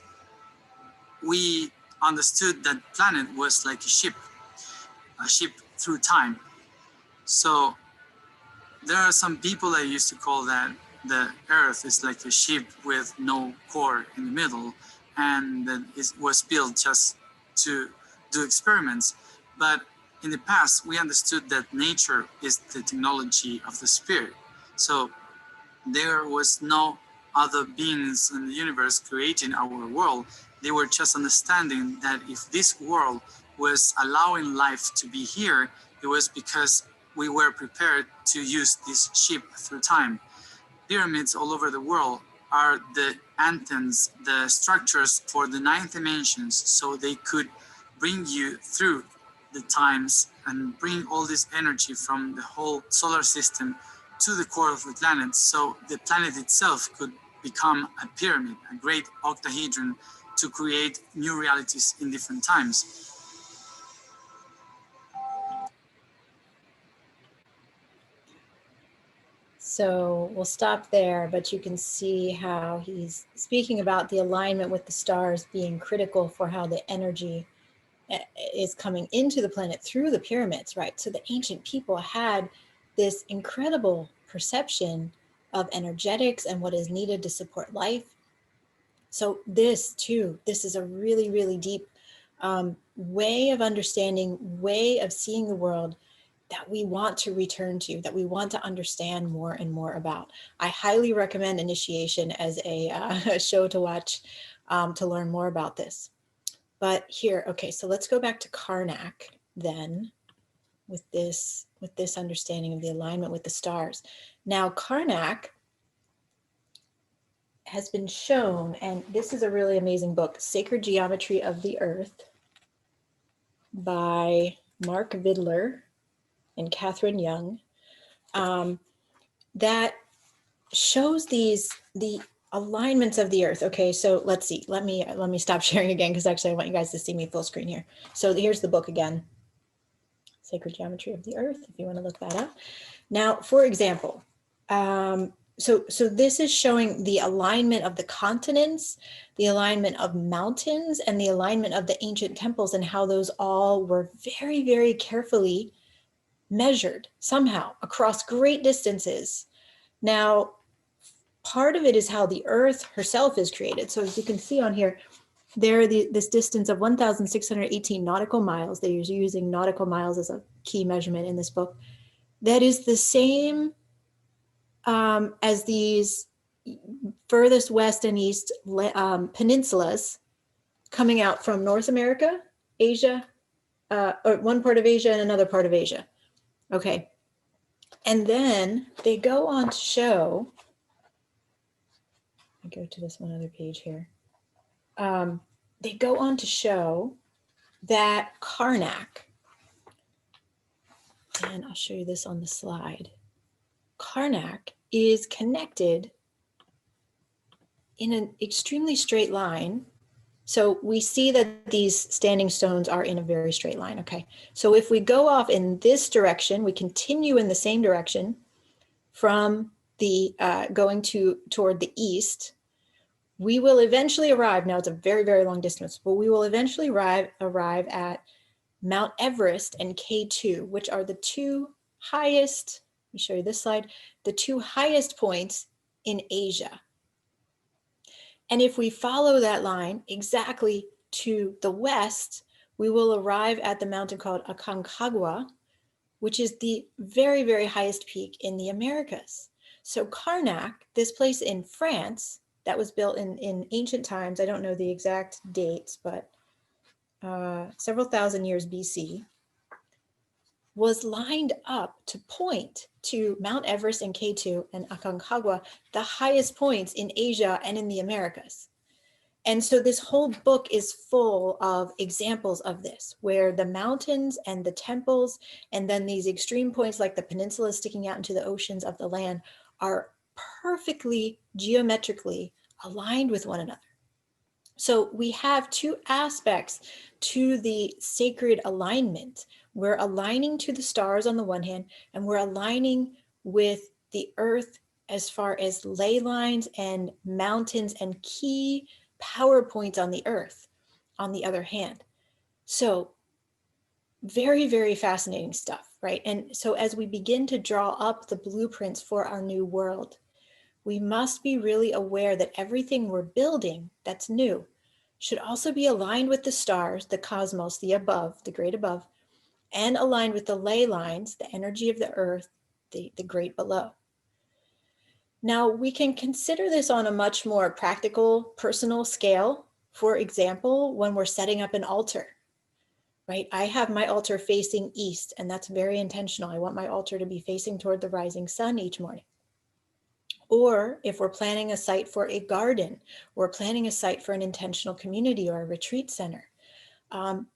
We understood that planet was like a ship through time. So there are some people that used to call that the earth is like a ship with no core in the middle, and that it was built just to do experiments. But in the past, we understood that nature is the technology of the spirit. So there was no other beings in the universe creating our world. They were just understanding that if this world was allowing life to be here, it was because we were prepared to use this ship through time. Pyramids all over the world are the antennas, the structures for the 9 dimensions, so they could bring you through the times and bring all this energy from the whole solar system to the core of the planet, so the planet itself could become a pyramid, a great octahedron, to create new realities in different times. So we'll stop there, but you can see how he's speaking about the alignment with the stars being critical for how the energy is coming into the planet through the pyramids, right? So the ancient people had this incredible perception of energetics and what is needed to support life. So this is a really, really deep way of understanding, way of seeing the world that we want to return to, that we want to understand more and more about. I highly recommend Initiation as a show to watch to learn more about this. But here, okay, so let's go back to Carnac then with this understanding of the alignment with the stars. Now, Carnac has been shown, and this is a really amazing book, Sacred Geometry of the Earth by Mark Vidler and Catherine Young, that shows the alignments of the earth. Okay, so let's see. Let me stop sharing again, because actually I want you guys to see me full screen here. So here's the book again, Sacred Geometry of the Earth, if you want to look that up. Now, for example, so this is showing the alignment of the continents, the alignment of mountains, and the alignment of the ancient temples, and how those all were very, very carefully measured somehow across great distances. Now, part of it is how the earth herself is created. So as you can see on here, there this distance of 1,618 nautical miles, they're using nautical miles as a key measurement in this book, that is the same as these furthest west and east peninsulas coming out from North America, Asia, or one part of Asia and another part of Asia. Okay. And then they go on to show, I go to this one other page here. They go on to show that Carnac, and I'll show you this on the slide. Carnac is connected in an extremely straight line. So we see that these standing stones are in a very straight line. Okay. So if we go off in this direction, we continue in the same direction from the going toward the east, we will eventually arrive. Now it's a very, very long distance, but we will eventually arrive at Mount Everest and K2, which are the two highest, let me show you this slide, the two highest points in Asia. And if we follow that line exactly to the west, we will arrive at the mountain called Aconcagua, which is the very, very highest peak in the Americas. So Carnac, this place in France that was built in ancient times, I don't know the exact dates, but several thousand years BC, was lined up to point to Mount Everest and K2 and Aconcagua, the highest points in Asia and in the Americas. And so this whole book is full of examples of this, where the mountains and the temples, and then these extreme points like the peninsula sticking out into the oceans of the land, are perfectly geometrically aligned with one another. So we have two aspects to the sacred alignment. We're aligning to the stars on the one hand, and we're aligning with the earth as far as ley lines and mountains and key power points on the earth on the other hand. So very, very fascinating stuff, right? And so as we begin to draw up the blueprints for our new world, we must be really aware that everything we're building that's new should also be aligned with the stars, the cosmos, the above, the great above, and aligned with the ley lines, the energy of the earth, the great below. Now, we can consider this on a much more practical, personal scale. For example, when we're setting up an altar, right? I have my altar facing east, and that's very intentional. I want my altar to be facing toward the rising sun each morning. Or if we're planning a site for a garden, or planning a site for an intentional community or a retreat center,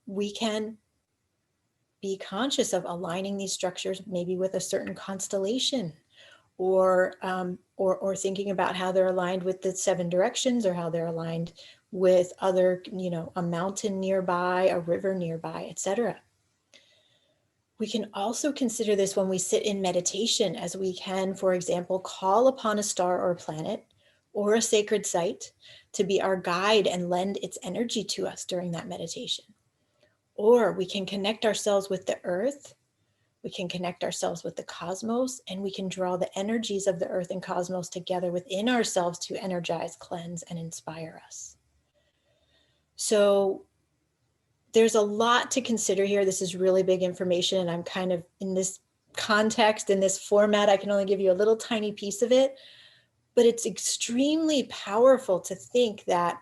we can be conscious of aligning these structures maybe with a certain constellation, or thinking about how they're aligned with the 7 directions, or how they're aligned with other, a mountain nearby, a river nearby, etc. We can also consider this when we sit in meditation, as we can, for example, call upon a star or a planet or a sacred site to be our guide and lend its energy to us during that meditation. Or we can connect ourselves with the earth, we can connect ourselves with the cosmos, and we can draw the energies of the earth and cosmos together within ourselves to energize, cleanse, and inspire us. So there's a lot to consider here. This is really big information, and I'm kind of in this context, in this format, I can only give you a little tiny piece of it, but it's extremely powerful to think that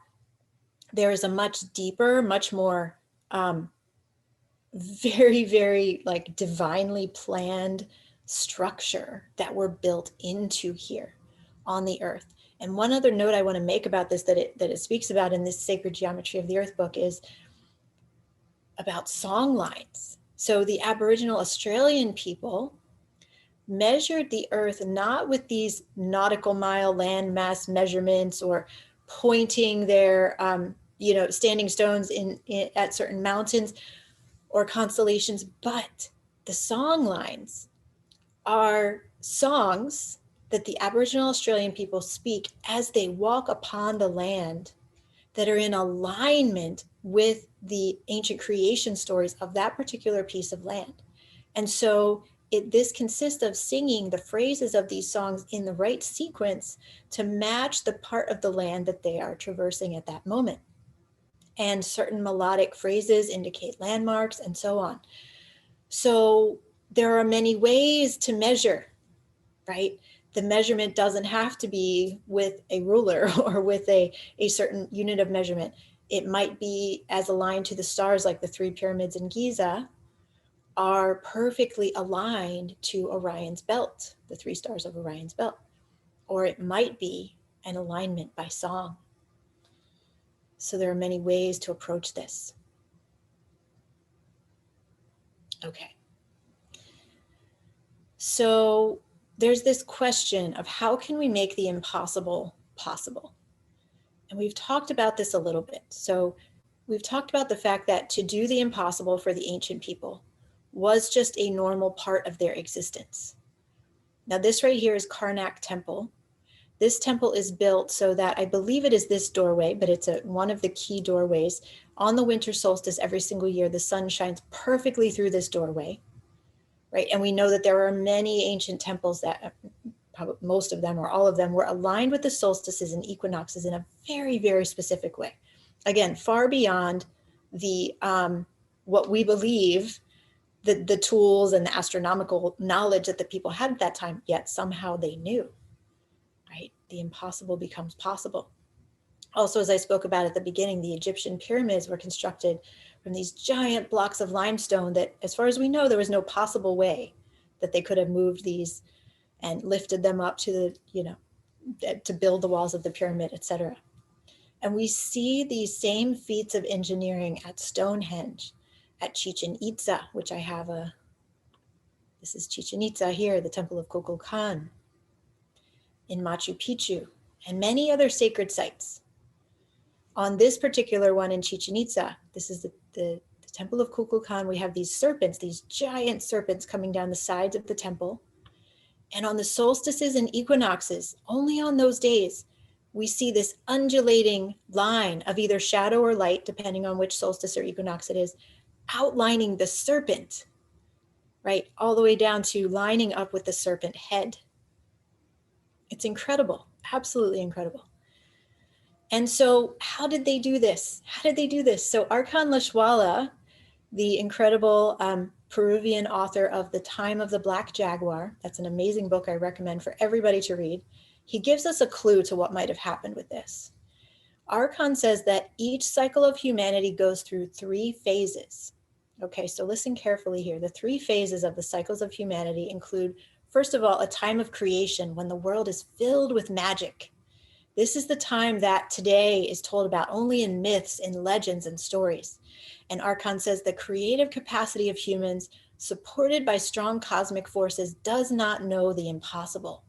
there is a much deeper, much more very, very like divinely planned structure that we're built into here on the earth. And one other note I want to make about this that it speaks about in this Sacred Geometry of the Earth book is about song lines. So the Aboriginal Australian people measured the earth not with these nautical mile land mass measurements or pointing their standing stones at certain mountains or constellations, but the song lines are songs that the Aboriginal Australian people speak as they walk upon the land that are in alignment with the ancient creation stories of that particular piece of land. And so this consists of singing the phrases of these songs in the right sequence to match the part of the land that they are traversing at that moment. And certain melodic phrases indicate landmarks and so on. So there are many ways to measure, right? the measurement doesn't have to be with a ruler or with a certain unit of measurement. It might be as aligned to the stars, like the 3 pyramids in Giza are perfectly aligned to Orion's belt, the 3 stars of Orion's belt. Or it might be an alignment by song. So there are many ways to approach this. Okay. So there's this question of how can we make the impossible possible? And we've talked about this a little bit. So we've talked about the fact that to do the impossible for the ancient people was just a normal part of their existence. Now this right here is Karnak Temple. This temple is built so that, I believe it is this doorway, but it's one of the key doorways. On the winter solstice every single year, the sun shines perfectly through this doorway, right? And we know that there are many ancient temples that, probably most of them or all of them, were aligned with the solstices and equinoxes in a very, very specific way. Again, far beyond the what we believe, the tools and the astronomical knowledge that the people had at that time, yet somehow they knew. Right? The impossible becomes possible. Also, as I spoke about at the beginning, the Egyptian pyramids were constructed from these giant blocks of limestone that, as far as we know, there was no possible way that they could have moved these and lifted them up to the, to build the walls of the pyramid, etc. And we see these same feats of engineering at Stonehenge, at Chichen Itza, which I have this is Chichen Itza here, the Temple of Kokulkan, in Machu Picchu, and many other sacred sites. On this particular one in Chichen Itza, this is the Temple of Kokulkan, we have these serpents, these giant serpents coming down the sides of the temple. And on the solstices and equinoxes, only on those days, we see this undulating line of either shadow or light, depending on which solstice or equinox it is, outlining the serpent, right? All the way down to lining up with the serpent head. It's incredible, absolutely incredible. And so how did they do this? How did they do this? So Arkan Lashwala, the incredible Peruvian author of The Time of the Black Jaguar, that's an amazing book I recommend for everybody to read. He gives us a clue to what might have happened with this. Arkan says that each cycle of humanity goes through 3 phases. Okay, so listen carefully here. The 3 phases of the cycles of humanity include, first of all, a time of creation when the world is filled with magic. This is the time that today is told about only in myths, in legends, and stories. And Arkan says the creative capacity of humans, supported by strong cosmic forces, does not know the impossible.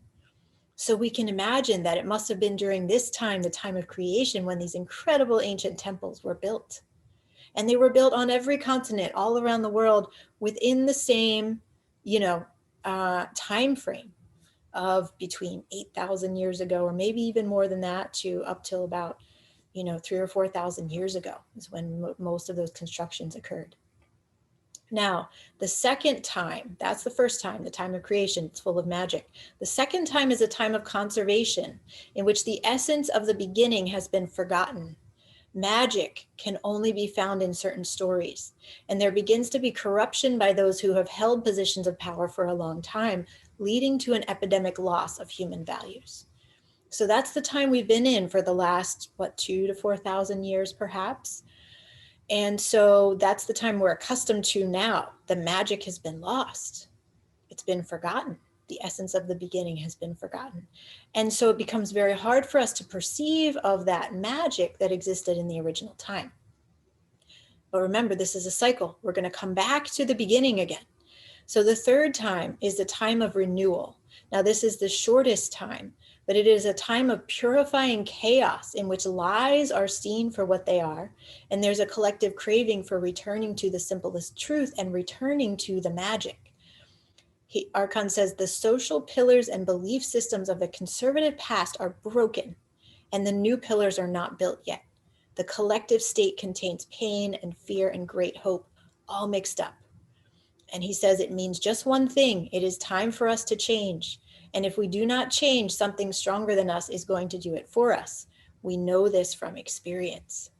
So we can imagine that it must have been during this time, the time of creation, when these incredible ancient temples were built. And they were built on every continent, all around the world, within the same, time frame of between 8,000 years ago, or maybe even more than that, to up till about 3,000 or 4,000 years ago is when most of those constructions occurred. Now, the second time, that's the first time, the time of creation, it's full of magic. The second time is a time of conservation, in which the essence of the beginning has been forgotten. Magic can only be found in certain stories, and there begins to be corruption by those who have held positions of power for a long time, leading to an epidemic loss of human values. So that's the time we've been in for the last, 2,000 to 4,000 years, perhaps. And so that's the time we're accustomed to now. The magic has been lost. It's been forgotten. The essence of the beginning has been forgotten. And so it becomes very hard for us to perceive of that magic that existed in the original time. But remember, this is a cycle. We're going to come back to the beginning again. So the third time is the time of renewal. Now, this is the shortest time, but it is a time of purifying chaos in which lies are seen for what they are. And there's a collective craving for returning to the simplest truth and returning to the magic. Arkan says the social pillars and belief systems of the conservative past are broken, and the new pillars are not built yet. The collective state contains pain and fear and great hope, all mixed up. And he says it means just one thing: it is time for us to change. And if we do not change, something stronger than us is going to do it for us. We know this from experience.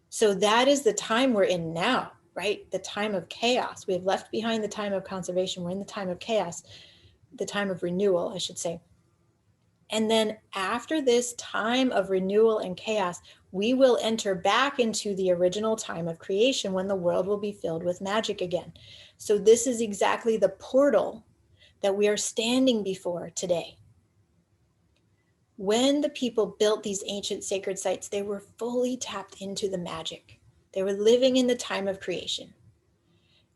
So that is the time we're in now, right? The time of chaos. We have left behind the time of conservation. We're in the time of chaos. the time of renewal, I should say. And then after this time of renewal and chaos, we will enter back into the original time of creation when the world will be filled with magic again. So this is exactly the portal that we are standing before today. When the people built these ancient sacred sites, they were fully tapped into the magic. They were living in the time of creation.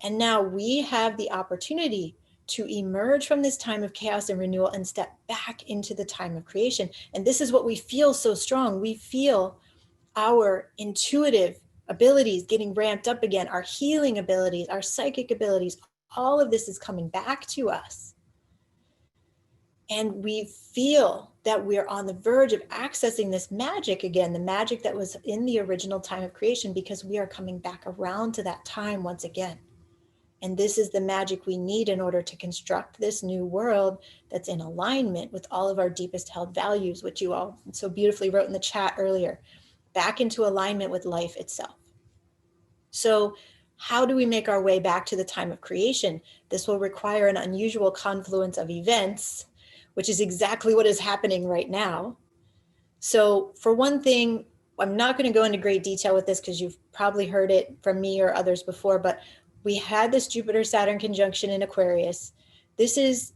And now we have the opportunity to emerge from this time of chaos and renewal and step back into the time of creation. And this is what we feel so strong. We feel our intuitive abilities getting ramped up again, our healing abilities, our psychic abilities. All of this is coming back to us. And we feel that we're on the verge of accessing this magic again, the magic that was in the original time of creation, because we are coming back around to that time once again. And this is the magic we need in order to construct this new world that's in alignment with all of our deepest held values, which you all so beautifully wrote in the chat earlier, back into alignment with life itself. So how do we make our way back to the time of creation? This will require an unusual confluence of events, which is exactly what is happening right now. So for one thing, I'm not going to go into great detail with this because you've probably heard it from me or others before, but we had this Jupiter-Saturn conjunction in Aquarius. This is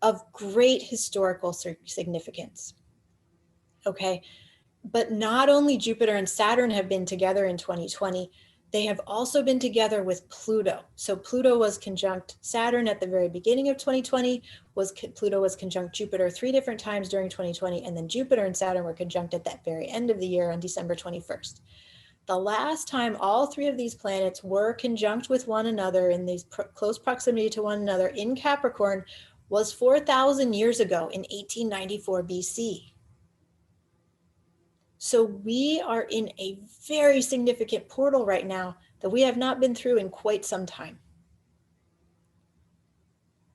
of great historical significance. Okay. But not only Jupiter and Saturn have been together in 2020, they have also been together with Pluto. So Pluto was conjunct Saturn at the very beginning of 2020, Pluto was conjunct Jupiter 3 different times during 2020, and then Jupiter and Saturn were conjunct at that very end of the year on December 21st. The last time all three of these planets were conjunct with one another in these close proximity to one another in Capricorn was 4,000 years ago in 1894 BC. So we are in a very significant portal right now that we have not been through in quite some time.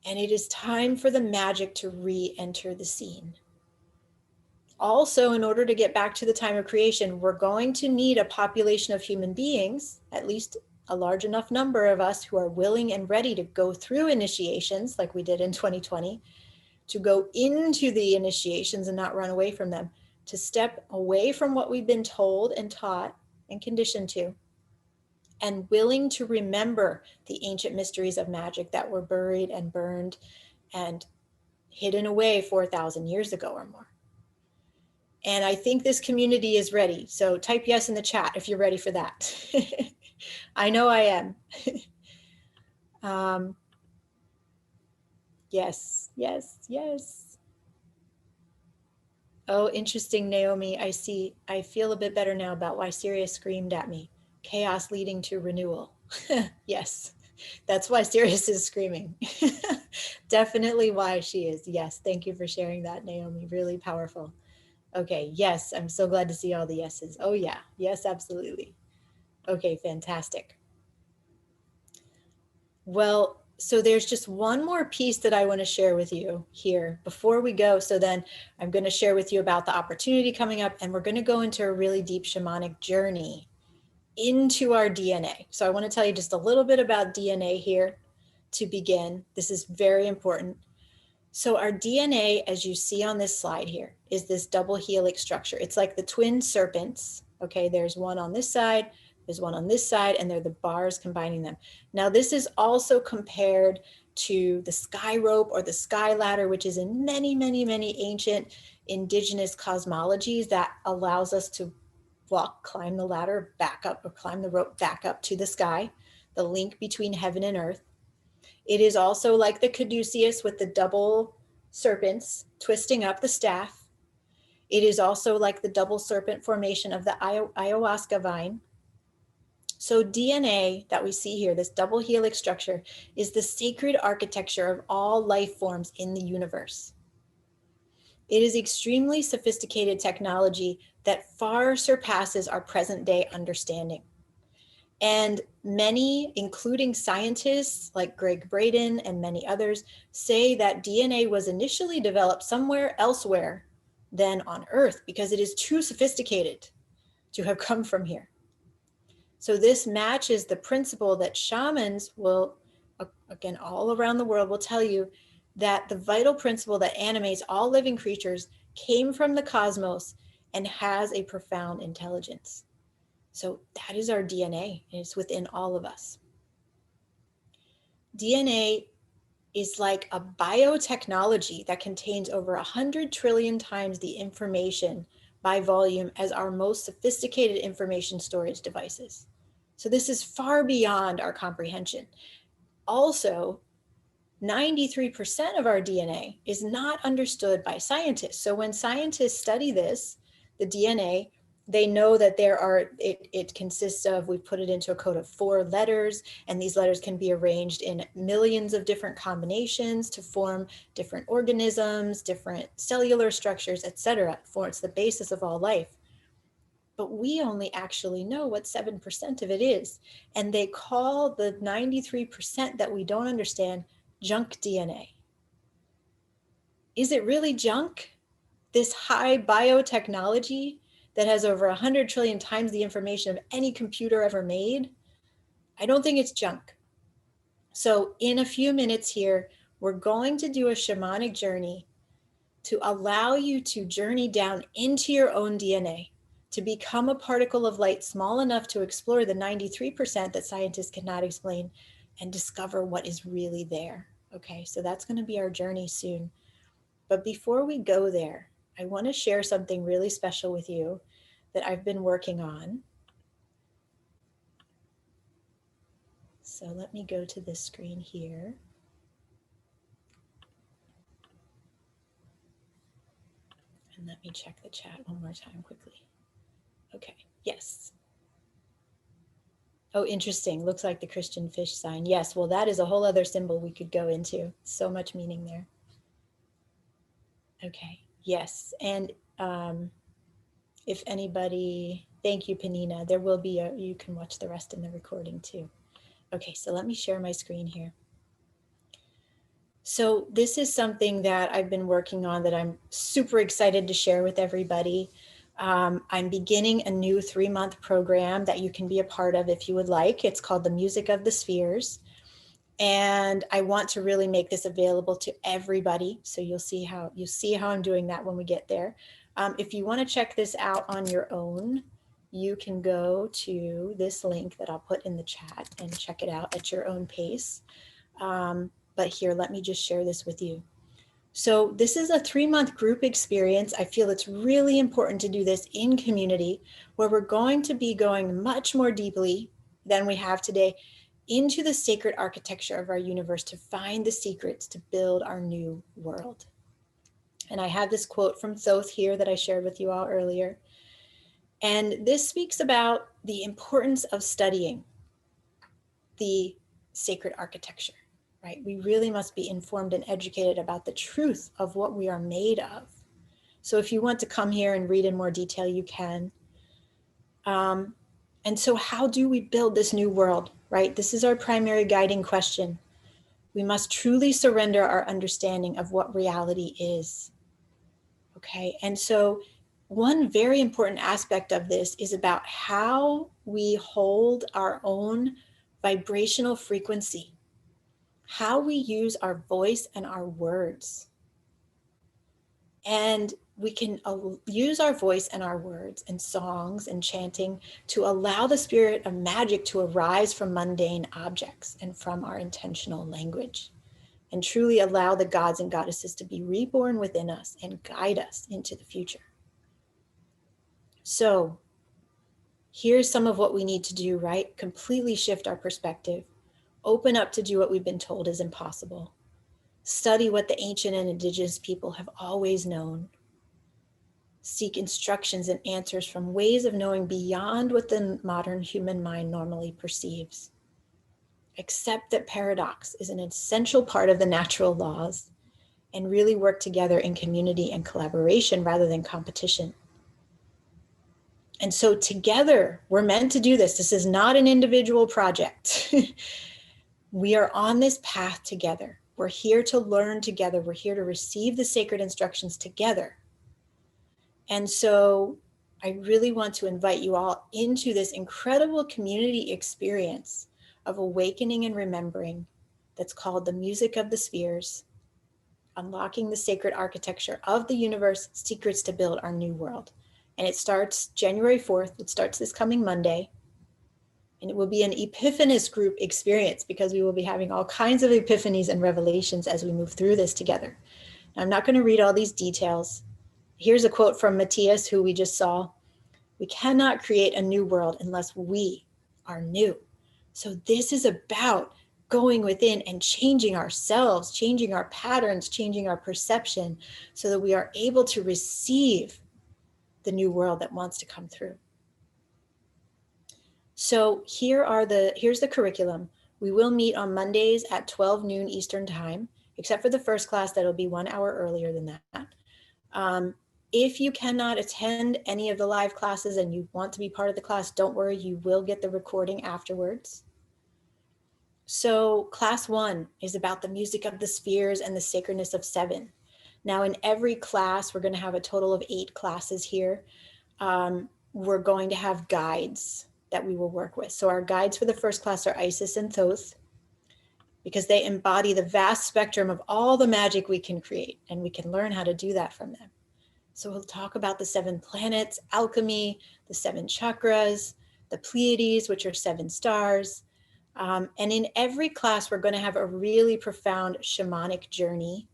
And it is time for the magic to re-enter the scene. Also, in order to get back to the time of creation, we're going to need a population of human beings, at least a large enough number of us who are willing and ready to go through initiations like we did in 2020, to go into the initiations and not run away from them, to step away from what we've been told and taught and conditioned to, and willing to remember the ancient mysteries of magic that were buried and burned and hidden away 4,000 years ago or more. And I think this community is ready. So type yes in the chat if you're ready for that. I know I am. Yes, yes, yes. Oh, interesting, Naomi. I see. I feel a bit better now about why Sirius screamed at me. Chaos leading to renewal. Yes, that's why Sirius is screaming. Definitely why she is. Yes, thank you for sharing that, Naomi. Really powerful. Okay, yes, I'm so glad to see all the yeses. Oh yeah, yes, absolutely. Okay, fantastic. Well, so there's just one more piece that I want to share with you here before we go. So then I'm going to share with you about the opportunity coming up, and we're going to go into a really deep shamanic journey into our DNA. So I want to tell you just a little bit about DNA here to begin. This is very important. So our DNA, as you see on this slide here, is this double helix structure. It's like the twin serpents. Okay, there's one on this side, there's one on this side, and they're the bars combining them. Now, this is also compared to the sky rope or the sky ladder, which is in many, many, many ancient indigenous cosmologies that allows us to climb the ladder back up or climb the rope back up to the sky, the link between heaven and earth. It is also like the caduceus with the double serpents twisting up the staff. It is also like the double serpent formation of the ayahuasca vine. So DNA that we see here, this double helix structure, is the sacred architecture of all life forms in the universe. It is extremely sophisticated technology that far surpasses our present day understanding. And many, including scientists like Greg Braden and many others, say that DNA was initially developed somewhere elsewhere than on Earth because it is too sophisticated to have come from here. So this matches the principle that shamans will, again, all around the world will tell you that the vital principle that animates all living creatures came from the cosmos and has a profound intelligence. So that is our DNA, and it's within all of us. DNA is like a biotechnology that contains over 100 trillion times the information by volume as our most sophisticated information storage devices. So this is far beyond our comprehension. Also, 93% of our DNA is not understood by scientists. So when scientists study this, the DNA, they know that it consists of, we've put it into a code of 4 letters, and these letters can be arranged in millions of different combinations to form different organisms, different cellular structures, etc. It's the basis of all life. But we only actually know what 7% of it is. And they call the 93% that we don't understand junk DNA. Is it really junk? This high biotechnology that has over 100 trillion times the information of any computer ever made? I don't think it's junk. So in a few minutes here, we're going to do a shamanic journey to allow you to journey down into your own DNA, to become a particle of light small enough to explore the 93% that scientists cannot explain and discover what is really there. Okay, so that's going to be our journey soon. But before we go there, I want to share something really special with you that I've been working on. So let me go to this screen here. And let me check the chat one more time quickly. Okay, yes. Oh, interesting. Looks like the Christian fish sign. Yes, well, that is a whole other symbol we could go into. So much meaning there. Okay, yes. And if anybody, thank you, Panina. There will be you can watch the rest in the recording too. Okay, so let me share my screen here. So this is something that I've been working on that I'm super excited to share with everybody. I'm beginning a new 3-month program that you can be a part of if you would like. It's called The Music of the Spheres. And I want to really make this available to everybody. So you'll see how I'm doing that when we get there. If you want to check this out on your own, you can go to this link that I'll put in the chat and check it out at your own pace. But here, let me just share this with you. So this is a 3-month group experience. I feel it's really important to do this in community, where we're going to be going much more deeply than we have today into the sacred architecture of our universe to find the secrets to build our new world. And I have this quote from Thoth here that I shared with you all earlier. And this speaks about the importance of studying the sacred architecture. Right? We really must be informed and educated about the truth of what we are made of. So if you want to come here and read in more detail, you can. And so how do we build this new world, right? This is our primary guiding question. We must truly surrender our understanding of what reality is. Okay, and so one very important aspect of this is about how we hold our own vibrational frequency, how we use our voice and our words. And we can use our voice and our words and songs and chanting to allow the spirit of magic to arise from mundane objects and from our intentional language, and truly allow the gods and goddesses to be reborn within us and guide us into the future. So here's some of what we need to do, right? Completely shift our perspective, open up to do what we've been told is impossible. Study what the ancient and indigenous people have always known. Seek instructions and answers from ways of knowing beyond what the modern human mind normally perceives. Accept that paradox is an essential part of the natural laws, and really work together in community and collaboration rather than competition. And so together, we're meant to do this. This is not an individual project. We are on this path together. We're here to learn together. We're here to receive the sacred instructions together. And so I really want to invite you all into this incredible community experience of awakening and remembering that's called the Music of the Spheres. Unlocking the Sacred Architecture of the Universe, Secrets to Build Our New World. And it starts January 4th. It starts this coming Monday. And it will be an Epiphanous group experience because we will be having all kinds of epiphanies and revelations as we move through this together. Now, I'm not going to read all these details. Here's a quote from Matthias, who we just saw. We cannot create a new world unless we are new. So this is about going within and changing ourselves, changing our patterns, changing our perception so that we are able to receive the new world that wants to come through. So here's the curriculum. We will meet on Mondays at 12 noon Eastern time, except for the first class that'll be 1 hour earlier than that. If you cannot attend any of the live classes and you want to be part of the class, don't worry, you will get the recording afterwards. So class 1 is about the music of the spheres and the sacredness of 7. Now in every class, we're going to have a total of 8 classes here. We're going to have guides that we will work with. So our guides for the first class are Isis and Thoth, because they embody the vast spectrum of all the magic we can create, and we can learn how to do that from them. So we'll talk about the 7 planets, alchemy, the 7 chakras, the Pleiades, which are 7 stars. And in every class, we're going to have a really profound shamanic journey.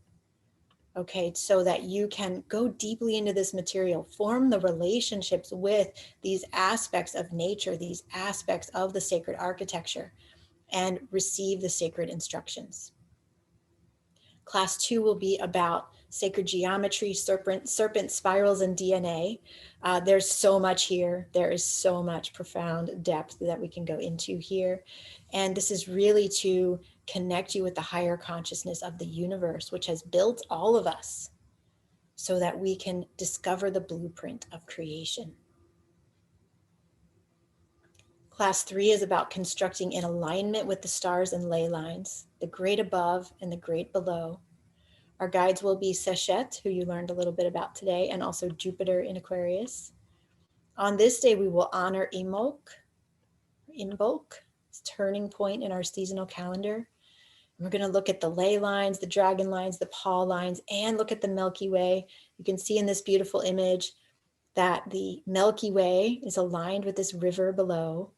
Okay, so that you can go deeply into this material, form the relationships with these aspects of nature, these aspects of the sacred architecture, and receive the sacred instructions. Class 2 will be about sacred geometry, serpent spirals, and DNA. There's so much here. There is so much profound depth that we can go into here. And this is really to connect you with the higher consciousness of the universe, which has built all of us so that we can discover the blueprint of creation. Class 3 is about constructing in alignment with the stars and ley lines, the great above and the great below. Our guides will be Seshet, who you learned a little bit about today, and also Jupiter in Aquarius. On this day, we will honor Imbolc, turning point in our seasonal calendar. We're going to look at the ley lines, the dragon lines, the paw lines, and look at the Milky Way. You can see in this beautiful image that the Milky Way is aligned with this river below.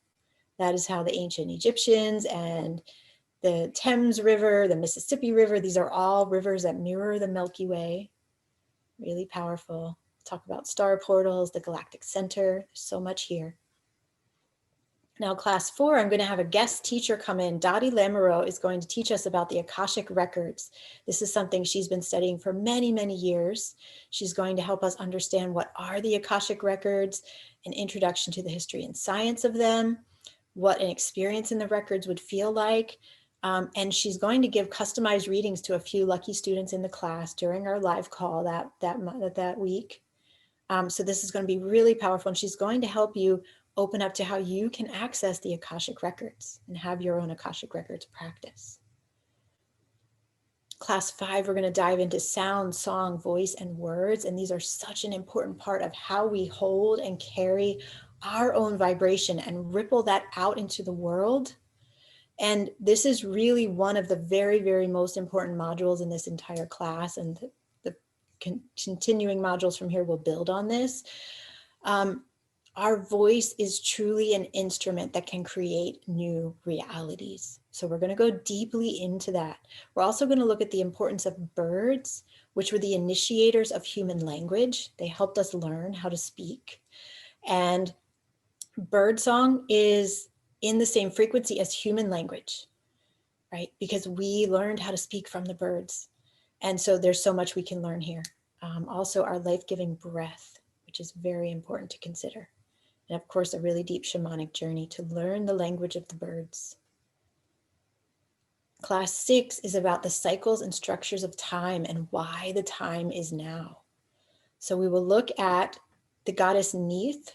That is how the ancient Egyptians and the Thames River, the Mississippi River, these are all rivers that mirror the Milky Way. Really powerful. Talk about star portals, the galactic center. There's so much here. Now, class 4, I'm going to have a guest teacher come in. Dottie Lamoureux is going to teach us about the Akashic Records. This is something she's been studying for many, many years. She's going to help us understand what are the Akashic Records, an introduction to the history and science of them, what an experience in the records would feel like. And she's going to give customized readings to a few lucky students in the class during our live call that week. So this is going to be really powerful, and she's going to help you open up to how you can access the Akashic Records and have your own Akashic Records practice. Class 5, we're going to dive into sound, song, voice, and words, and these are such an important part of how we hold and carry our own vibration and ripple that out into the world. And this is really one of the very, very most important modules in this entire class, and the continuing modules from here will build on this. Our voice is truly an instrument that can create new realities. So we're going to go deeply into that. We're also going to look at the importance of birds, which were the initiators of human language. They helped us learn how to speak. And birdsong is in the same frequency as human language, right? Because we learned how to speak from the birds. And so there's so much we can learn here. Also our life-giving breath, which is very important to consider. And of course, a really deep shamanic journey to learn the language of the birds. Class 6 is about the cycles and structures of time and why the time is now. So we will look at the goddess Neith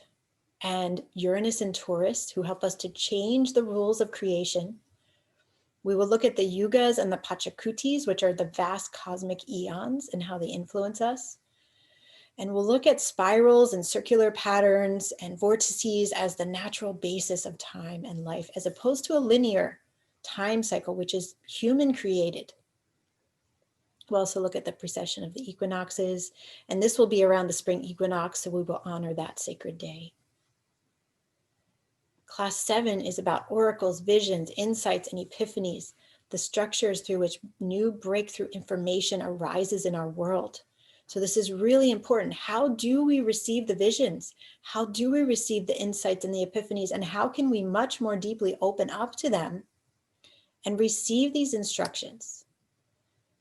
and Uranus and Taurus, who help us to change the rules of creation. We will look at the yugas and the pachakutis, which are the vast cosmic eons, and how they influence us. And we'll look at spirals and circular patterns and vortices as the natural basis of time and life, as opposed to a linear time cycle, which is human created. We'll also look at the precession of the equinoxes, and this will be around the spring equinox, so we will honor that sacred day. Class 7 is about oracles, visions, insights, and epiphanies, the structures through which new breakthrough information arises in our world. So this is really important. How do we receive the visions? How do we receive the insights and the epiphanies? And how can we much more deeply open up to them and receive these instructions?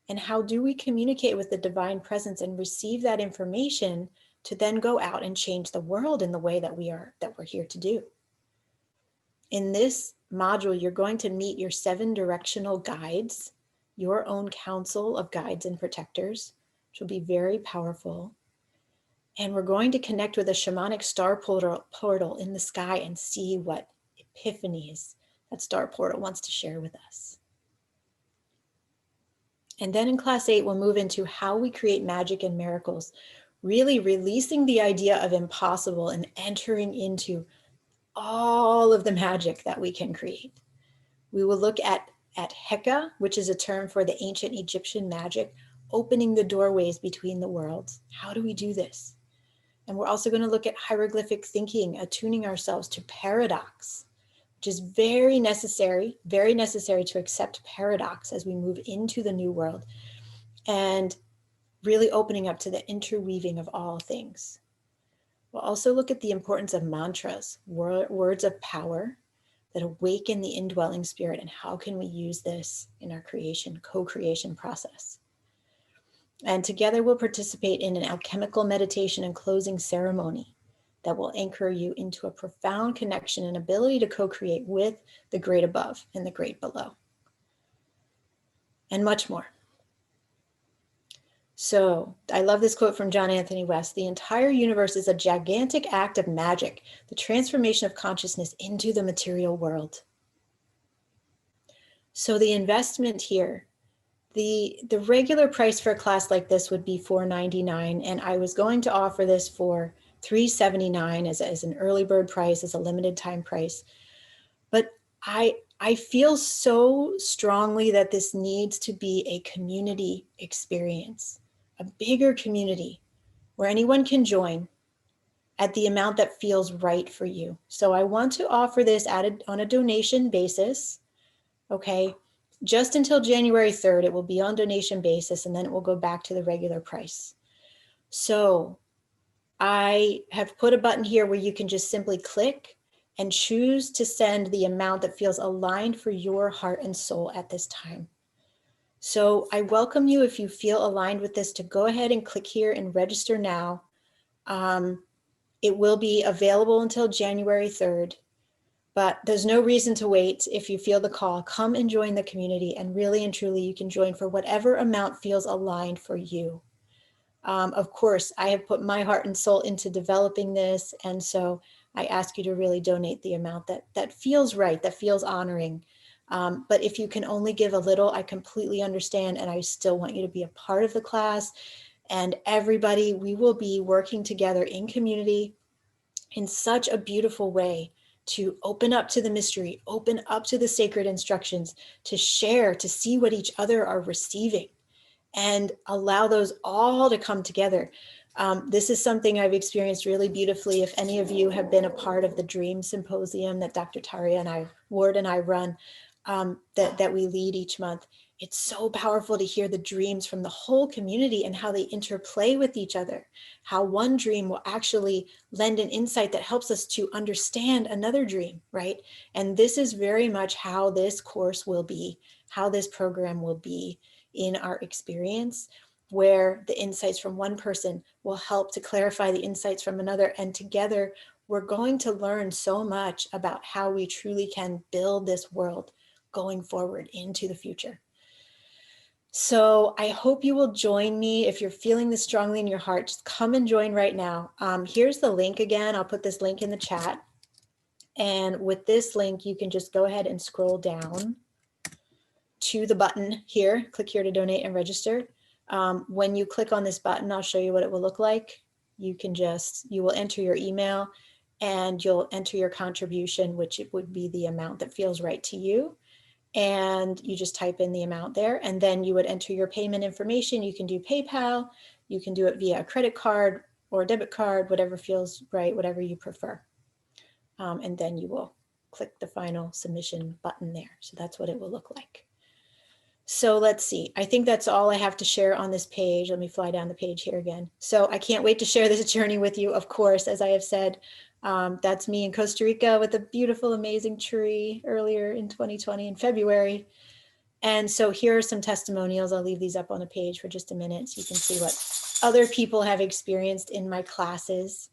And how do we communicate with the divine presence and receive that information to then go out and change the world in the way that we're here to do? In this module, you're going to meet your 7 directional guides, your own council of guides and protectors, which will be very powerful. And we're going to connect with a shamanic star portal in the sky and see what epiphanies that star portal wants to share with us. And then in class 8, we'll move into how we create magic and miracles, really releasing the idea of impossible and entering into all of the magic that we can create. We will look at Heka, which is a term for the ancient Egyptian magic, opening the doorways between the worlds. How do we do this? And we're also going to look at hieroglyphic thinking, attuning ourselves to paradox, which is very necessary to accept paradox as we move into the new world, and really opening up to the interweaving of all things. We'll also look at the importance of mantras, words of power that awaken the indwelling spirit, and how can we use this in our co-creation process. And together we'll participate in an alchemical meditation and closing ceremony that will anchor you into a profound connection and ability to co-create with the great above and the great below, and much more. So I love this quote from John Anthony West: "The entire universe is a gigantic act of magic, the transformation of consciousness into the material world." So the investment here, the regular price for a class like this would be $4.99, and I was going to offer this for $3.79 as an early bird price, as a limited time price. But I feel so strongly that this needs to be a community experience, a bigger community where anyone can join at the amount that feels right for you. So I want to offer this on a donation basis, okay? Just until January 3rd, it will be on donation basis, and then it will go back to the regular price. So I have put a button here where you can just simply click and choose to send the amount that feels aligned for your heart and soul at this time. So I welcome you, if you feel aligned with this, to go ahead and click here and register now. It will be available until January 3rd, but there's no reason to wait. If you feel the call, come and join the community, and really and truly you can join for whatever amount feels aligned for you. Of course, I have put my heart and soul into developing this, and so I ask you to really donate the amount that feels right, that feels honoring. But if you can only give a little, I completely understand, and I still want you to be a part of the class. And everybody, we will be working together in community in such a beautiful way to open up to the mystery, open up to the sacred instructions, to share, to see what each other are receiving, and allow those all to come together. This is something I've experienced really beautifully. If any of you have been a part of the Dream Symposium that Dr. Taria Ward and I run, that we lead each month, it's so powerful to hear the dreams from the whole community and how they interplay with each other, how one dream will actually lend an insight that helps us to understand another dream, right? And this is very much how this course will be, how this program will be in our experience, where the insights from one person will help to clarify the insights from another. And together, we're going to learn so much about how we truly can build this world going forward into the future. So I hope you will join me. If you're feeling this strongly in your heart, just come and join right now. Here's the link again. I'll put this link in the chat. And with this link, you can just go ahead and scroll down to the button here. Click here to donate and register. When you click on this button, I'll show you what it will look like. You will enter your email and you'll enter your contribution, which it would be the amount that feels right to you. and you just type in the amount there, and then you would enter your payment information. You can do PayPal, you can do it via a credit card or a debit card, whatever feels right, whatever you prefer. And then you will click the final submission button there. So that's what it will look like. So let's see, I think that's all I have to share on this page. Let me fly down the page here again. So I can't wait to share this journey with you, of course, as I have said. That's me in Costa Rica with a beautiful, amazing tree earlier in 2020 in February. And so here are some testimonials. I'll leave these up on a page for just a minute so you can see what other people have experienced in my classes.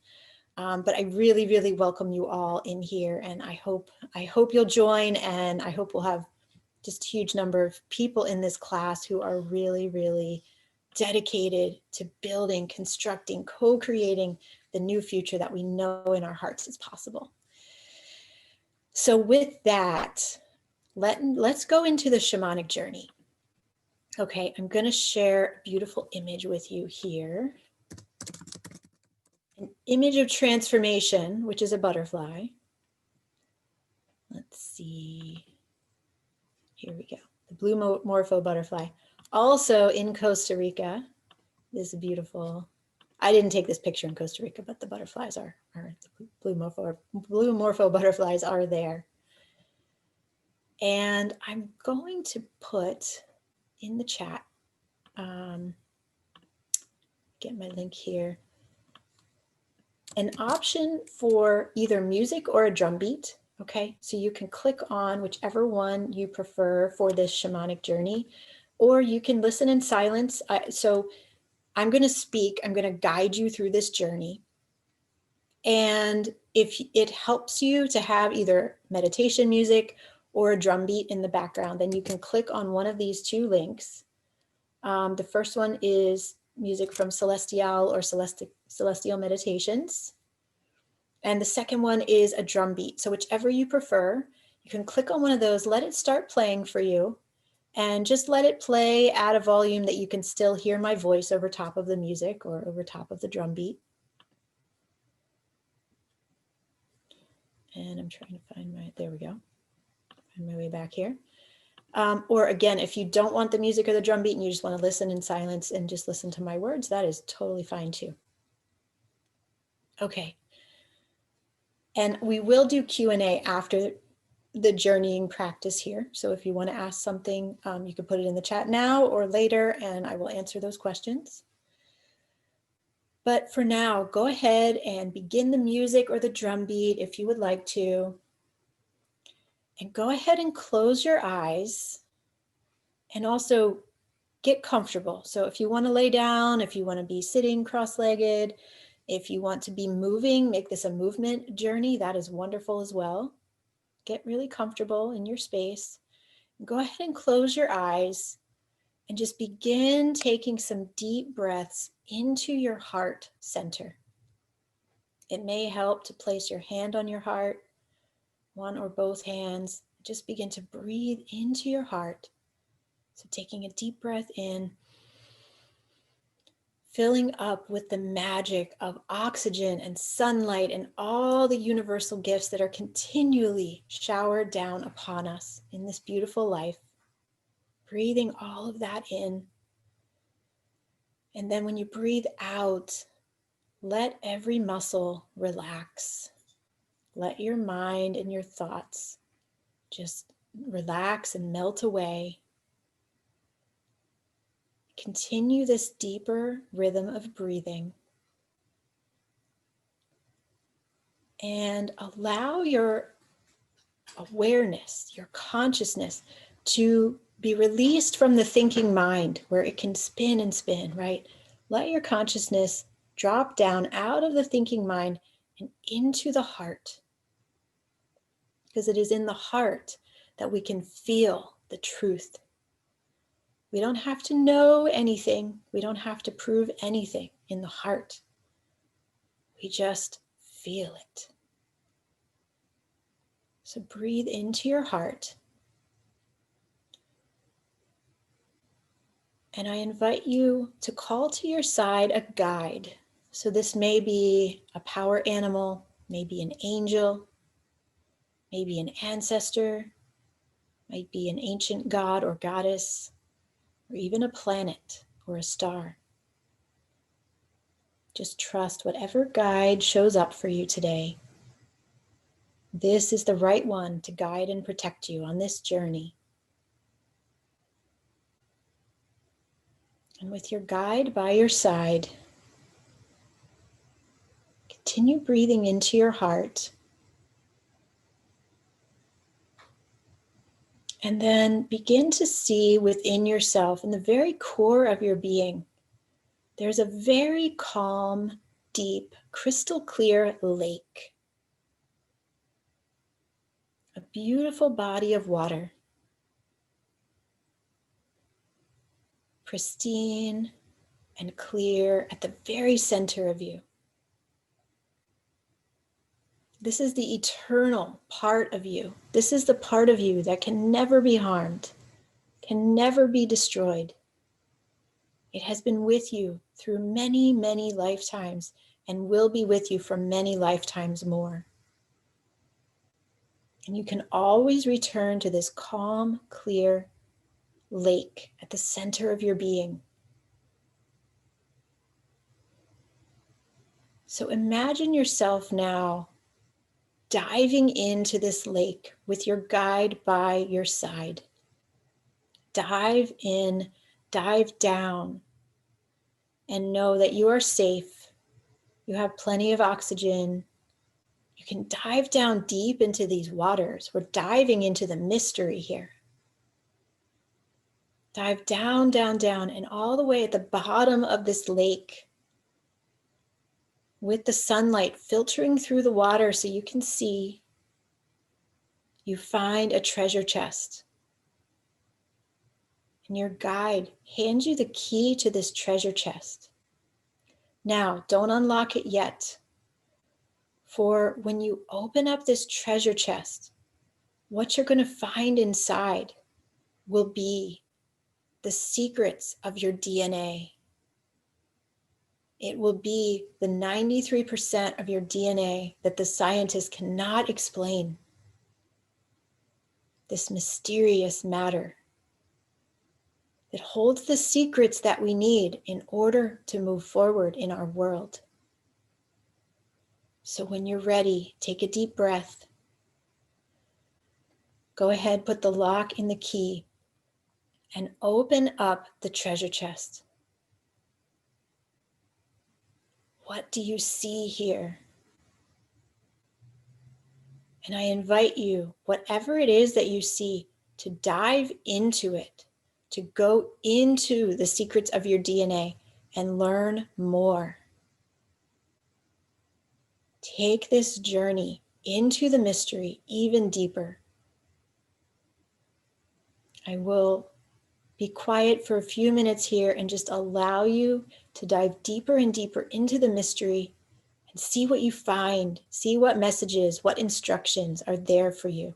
But I really, really welcome you all in here, and I hope you'll join, and I hope we'll have just a huge number of people in this class who are really, really dedicated to building, constructing, co-creating the new future that we know in our hearts is possible. So with that, let's go into the shamanic journey. Okay, I'm going to share a beautiful image with you here. An image of transformation, which is a butterfly. Let's see. Here we go. The blue morpho butterfly. Also in Costa Rica, this beautiful. I didn't take this picture in Costa Rica, but the butterflies are the blue morpho butterflies are there. And I'm going to put in the chat, get my link here, an option for either music or a drum beat. Okay, so you can click on whichever one you prefer for this shamanic journey, or you can listen in silence. So I'm going to speak, I'm going to guide you through this journey. And if it helps you to have either meditation music or a drum beat in the background, then you can click on one of these two links. The first one is music from Celestial or Celestial Meditations. And the second one is a drum beat. So whichever you prefer, you can click on one of those, let it start playing for you, and just let it play at a volume that you can still hear my voice over top of the music or over top of the drum beat. And I'm trying to find there we go. Find my way back here. Or again, if you don't want the music or the drum beat and you just want to listen in silence and just listen to my words, that is totally fine too. Okay. And we will do Q&A after the journeying practice here. So if you want to ask something, you can put it in the chat now or later, and I will answer those questions. But for now, go ahead and begin the music or the drum beat if you would like to. And go ahead and close your eyes and also get comfortable. So if you want to lay down, if you want to be sitting cross-legged, if you want to be moving, make this a movement journey, that is wonderful as well. Get really comfortable in your space. Go ahead and close your eyes and just begin taking some deep breaths into your heart center. It may help to place your hand on your heart, one or both hands. Just begin to breathe into your heart. So taking a deep breath in, filling up with the magic of oxygen and sunlight and all the universal gifts that are continually showered down upon us in this beautiful life. Breathing all of that in. And then when you breathe out, let every muscle relax. Let your mind and your thoughts just relax and melt away. Continue this deeper rhythm of breathing. And allow your awareness, your consciousness to be released from the thinking mind where it can spin and spin, right? Let your consciousness drop down out of the thinking mind and into the heart. Because it is in the heart that we can feel the truth. We don't have to know anything. We don't have to prove anything in the heart. We just feel it. So breathe into your heart. And I invite you to call to your side a guide. So this may be a power animal, maybe an angel, maybe an ancestor, Might be an ancient god or goddess, or even a planet or a star. Just trust whatever guide shows up for you today. This is the right one to guide and protect you on this journey. And with your guide by your side, continue breathing into your heart. And then begin to see within yourself, in the very core of your being, there's a very calm, deep, crystal clear lake. A beautiful body of water. Pristine and clear at the very center of you. This is the eternal part of you. This is the part of you that can never be harmed, can never be destroyed. It has been with you through many, many lifetimes and will be with you for many lifetimes more. And you can always return to this calm, clear lake at the center of your being. So imagine yourself now diving into this lake with your guide by your side. Dive in, dive down, and know that you are safe. You have plenty of oxygen. You can dive down deep into these waters. We're diving into the mystery here. Dive down, down, down, and all the way at the bottom of this lake, with the sunlight filtering through the water so you can see, you find a treasure chest. And your guide hands you the key to this treasure chest. Now, don't unlock it yet. For when you open up this treasure chest, what you're going to find inside will be the secrets of your DNA. It will be the 93% of your DNA that the scientists cannot explain. This mysterious matter that holds the secrets that we need in order to move forward in our world. So when you're ready, take a deep breath. Go ahead, put the lock in the key, and open up the treasure chest. What do you see here? And I invite you, whatever it is that you see, to dive into it, to go into the secrets of your DNA and learn more. Take this journey into the mystery even deeper. I will be quiet for a few minutes here and just allow you to dive deeper and deeper into the mystery and see what you find, see what messages, what instructions are there for you.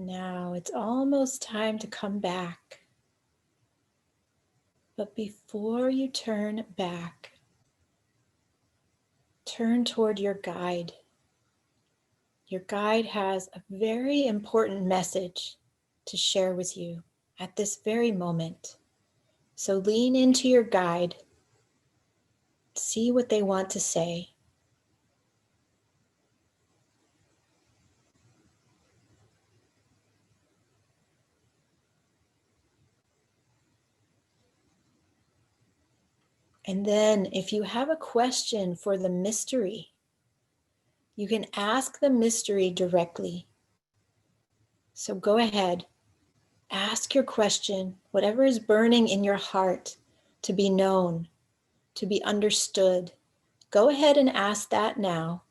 Now it's almost time to come back. But before you turn back, turn toward your guide. Your guide has a very important message to share with you at this very moment. So lean into your guide. See what they want to say. And then if you have a question for the mystery, you can ask the mystery directly. So go ahead, ask your question, whatever is burning in your heart to be known, to be understood. Go ahead and ask that now.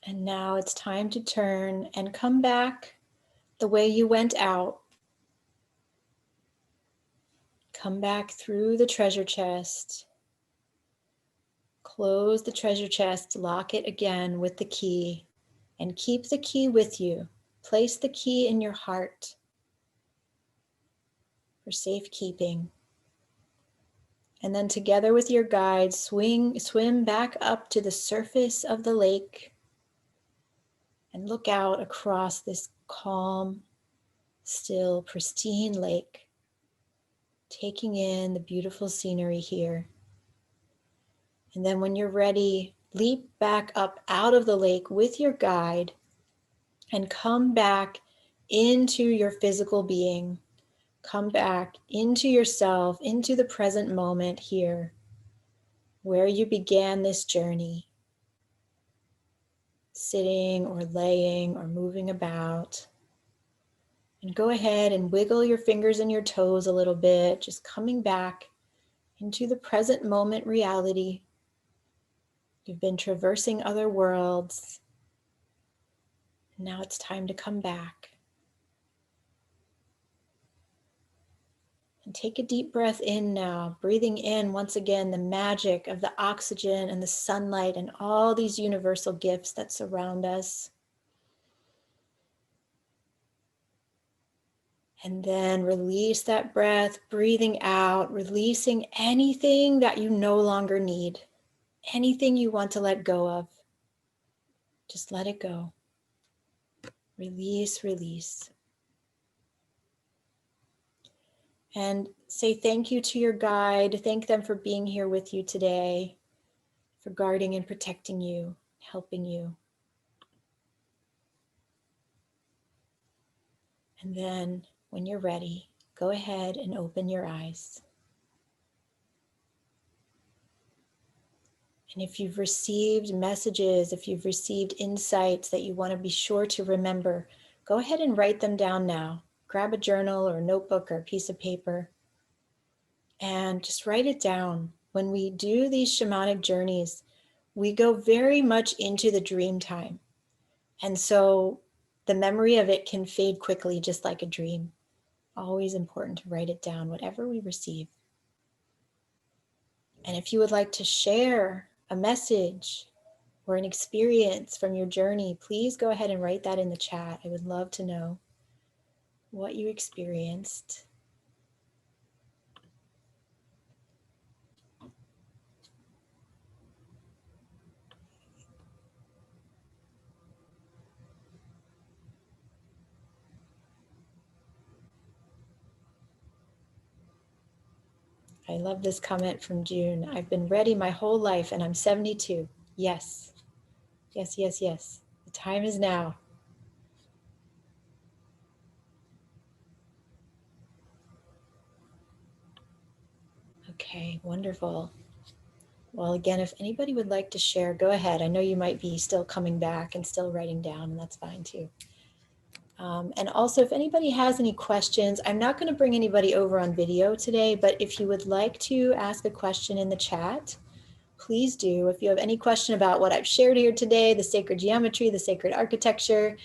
And now it's time to turn and come back the way you went out. Come back through the treasure chest. Close the treasure chest, lock it again with the key, and keep the key with you. Place the key in your heart for safekeeping. And then together with your guide, swim back up to the surface of the lake and look out across this calm, still, pristine lake, taking in the beautiful scenery here. And then when you're ready, leap back up out of the lake with your guide and come back into your physical being. Come back into yourself, into the present moment here, where you began this journey, sitting or laying or moving about. And go ahead and wiggle your fingers and your toes a little bit, just coming back into the present moment reality. You've been traversing other worlds. Now it's time to come back. And take a deep breath in now, breathing in once again the magic of the oxygen and the sunlight and all these universal gifts that surround us. And then release that breath, breathing out, releasing anything that you no longer need, anything you want to let go of. Just let it go. Release, release. And say thank you to your guide. Thank them for being here with you today, for guarding and protecting you, helping you. And then when you're ready, go ahead and open your eyes. And if you've received messages, if you've received insights that you want to be sure to remember, go ahead and write them down now. Grab a journal or a notebook or a piece of paper and just write it down. When we do these shamanic journeys, we go very much into the dream time. And so the memory of it can fade quickly, just like a dream. Always important to write it down, whatever we receive. And if you would like to share a message or an experience from your journey, please go ahead and write that in the chat. I would love to know what you experienced. I love this comment from June. I've been ready my whole life and I'm 72. Yes, yes, yes, yes. The time is now. Okay, wonderful. Well, again, if anybody would like to share, go ahead. I know you might be still coming back and still writing down, and that's fine too. And also, if anybody has any questions, I'm not going to bring anybody over on video today, but if you would like to ask a question in the chat, please do. If you have any question about what I've shared here today, the sacred geometry, the sacred architecture,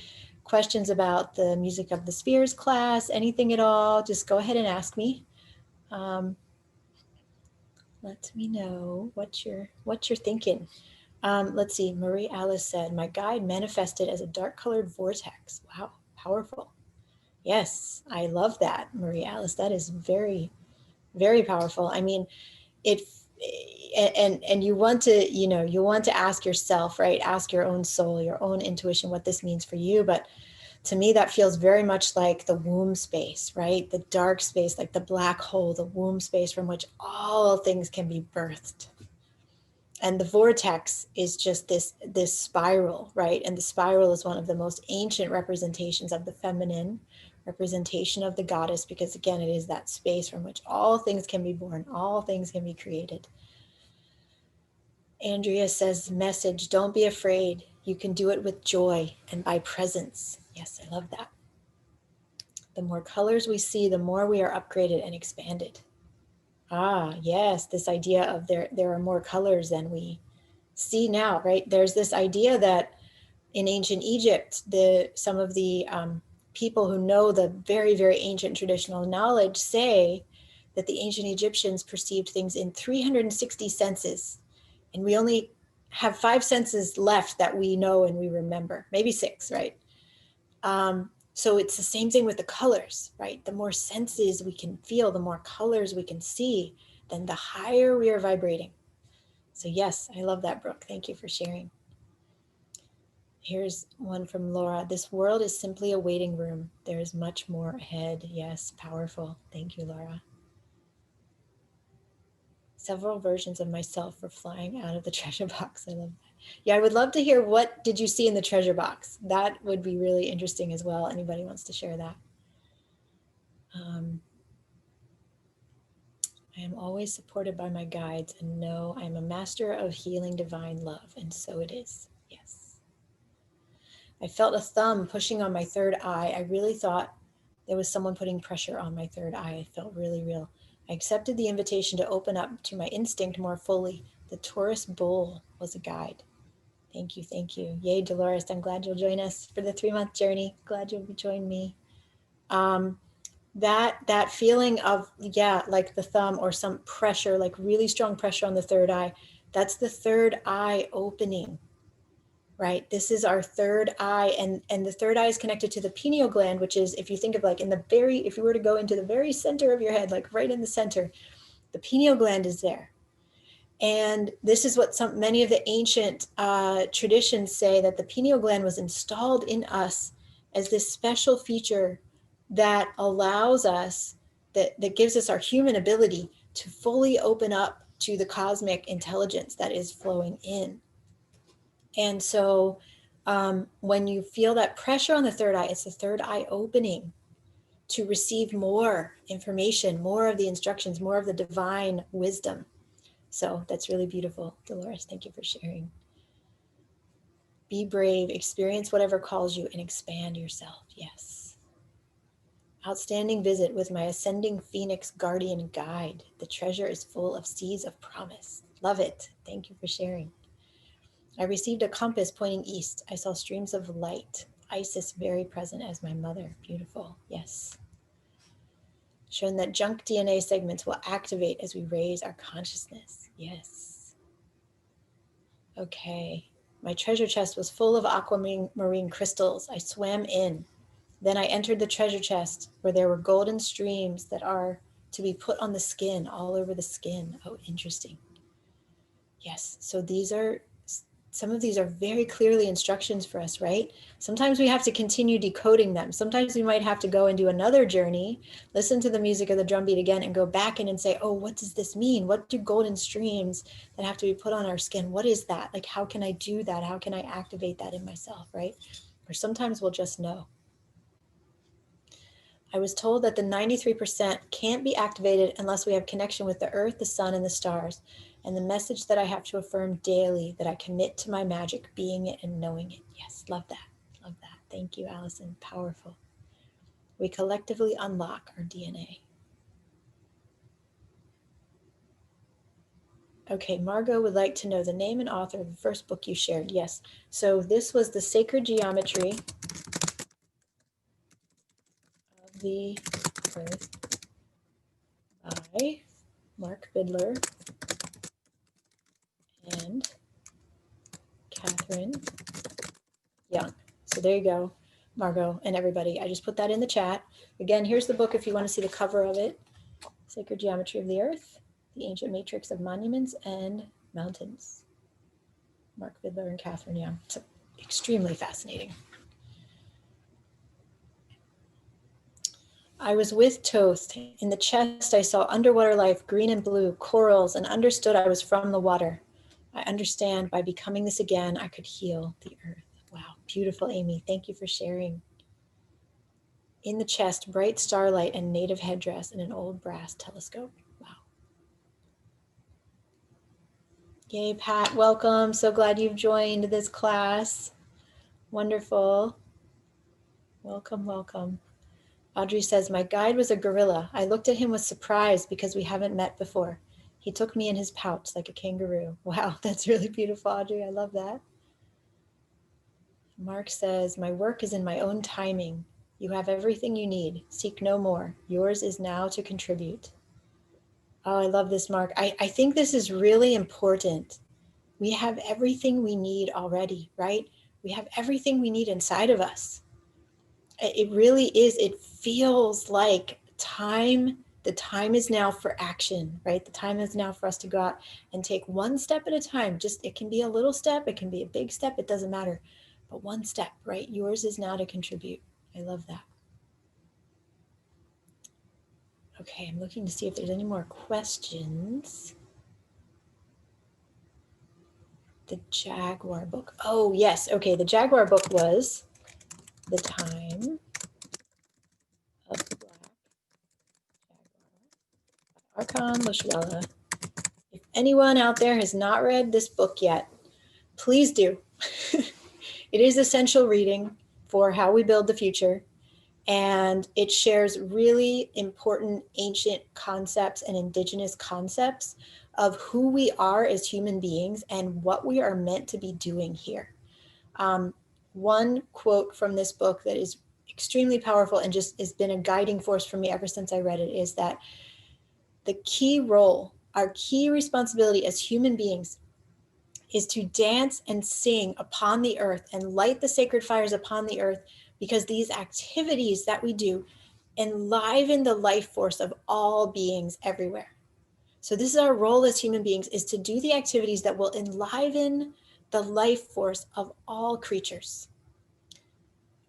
questions about the music of the spheres class, anything at all, just go ahead and ask me. Let me know what you're thinking. Let's see. Marie Alice said, "My guide manifested as a dark colored vortex." Wow, powerful. Yes, I love that, Marie Alice. That is very, very powerful. I mean, it, and you want to, you want to ask yourself, right? Ask your own soul, your own intuition, what this means for you. But to me, that feels very much like the womb space, right? The dark space, like the black hole, the womb space from which all things can be birthed. And the vortex is just this spiral, right? And the spiral is one of the most ancient representations of the feminine, representation of the goddess, because again, it is that space from which all things can be born, all things can be created. Andrea says, message, don't be afraid. You can do it with joy and by presence. Yes, I love that. The more colors we see, the more we are upgraded and expanded. Ah, yes, this idea of there are more colors than we see now, right? There's this idea that in ancient Egypt, some of the people who know the very, very ancient traditional knowledge say that the ancient Egyptians perceived things in 360 senses. And we only have 5 senses left that we know and we remember, maybe 6, right? So it's the same thing with the colors, right? The more senses we can feel, the more colors we can see, then the higher we are vibrating. So yes, I love that, Brooke. Thank you for sharing. Here's one from Laura. This world is simply a waiting room. There is much more ahead. Yes, powerful. Thank you, Laura. Several versions of myself were flying out of the treasure box. I love that. Yeah, I would love to hear, what did you see in the treasure box? That would be really interesting as well. Anybody wants to share that? I am always supported by my guides and know I am a master of healing divine love, and so it is. Yes. I felt a thumb pushing on my third eye. I really thought there was someone putting pressure on my third eye. It felt really real. I accepted the invitation to open up to my instinct more fully. The Taurus bull was a guide. Thank you, thank you. Yay, Dolores, I'm glad you'll join us for the 3-month journey. Glad you'll join me. That feeling of, yeah, like the thumb or some pressure, like really strong pressure on the third eye, that's the third eye opening, right? This is our third eye, and the third eye is connected to the pineal gland, which is, if you think of like if you were to go into the very center of your head, like right in the center, the pineal gland is there. And this is what many of the ancient traditions say, that the pineal gland was installed in us as this special feature that allows us, that gives us our human ability to fully open up to the cosmic intelligence that is flowing in. And so when you feel that pressure on the third eye, it's the third eye opening to receive more information, more of the instructions, more of the divine wisdom. So that's really beautiful. Dolores, thank you for sharing. Be brave, experience whatever calls you, and expand yourself. Yes. Outstanding visit with my ascending phoenix guardian guide. The treasure is full of seeds of promise. Love it. Thank you for sharing. I received a compass pointing east. I saw streams of light. Isis very present as my mother. Beautiful. Yes. Shown that junk DNA segments will activate as we raise our consciousness. Yes. Okay. My treasure chest was full of aquamarine crystals. I swam in. Then I entered the treasure chest where there were golden streams that are to be put on the skin, all over the skin. Oh, interesting. Yes. So some of these are very clearly instructions for us, right? Sometimes we have to continue decoding them. Sometimes we might have to go and do another journey, listen to the music of the drumbeat again, and go back in and say, oh, what does this mean? What do golden streams that have to be put on our skin? What is that? Like, how can I do that? How can I activate that in myself, right? Or sometimes we'll just know. I was told that the 93% can't be activated unless we have connection with the earth, the sun, and the stars. And the message that I have to affirm daily, that I commit to my magic, being it and knowing it. Yes, love that. Love that. Thank you, Allison. Powerful. We collectively unlock our DNA. Okay, Margot would like to know the name and author of the first book you shared. Yes. So this was The Sacred Geometry of the Earth by Mark Vidler and Catherine Young. So there you go, Margot and everybody. I just put that in the chat. Again, here's the book if you want to see the cover of it. Sacred Geometry of the Earth, The Ancient Matrix of Monuments and Mountains. Mark Vidler and Catherine Young. So extremely fascinating. I was with Thoth. In the chest, I saw underwater life, green and blue, corals, and understood I was from the water. I understand by becoming this again, I could heal the earth. Wow, beautiful, Amy. Thank you for sharing. In the chest, bright starlight and native headdress and an old brass telescope. Wow. Yay, Pat, welcome. So glad you've joined this class. Wonderful. Welcome, welcome. Audrey says, my guide was a gorilla. I looked at him with surprise because we haven't met before. He took me in his pouch like a kangaroo. Wow, that's really beautiful, Audrey. I love that. Mark says, my work is in my own timing. You have everything you need. Seek no more. Yours is now to contribute. Oh, I love this, Mark. I think this is really important. We have everything we need already, right? We have everything we need inside of us. It really is. It feels like time. The time is now for action, right? The time is now for us to go out and take one step at a time. Just, it can be a little step. It can be a big step. It doesn't matter. But one step, right? Yours is now to contribute. I love that. Okay, I'm looking to see if there's any more questions. The Jaguar Book. Oh, yes. Okay, the Jaguar Book was The Time of the Black Jaguar by Archon Loshwella. If anyone out there has not read this book yet, please do. It is essential reading for how we build the future. And it shares really important ancient concepts and indigenous concepts of who we are as human beings and what we are meant to be doing here. One quote from this book that is extremely powerful and just has been a guiding force for me ever since I read it is that the key role, our key responsibility as human beings is to dance and sing upon the earth and light the sacred fires upon the earth, because these activities that we do enliven the life force of all beings everywhere. So this is our role as human beings, is to do the activities that will enliven the life force of all creatures.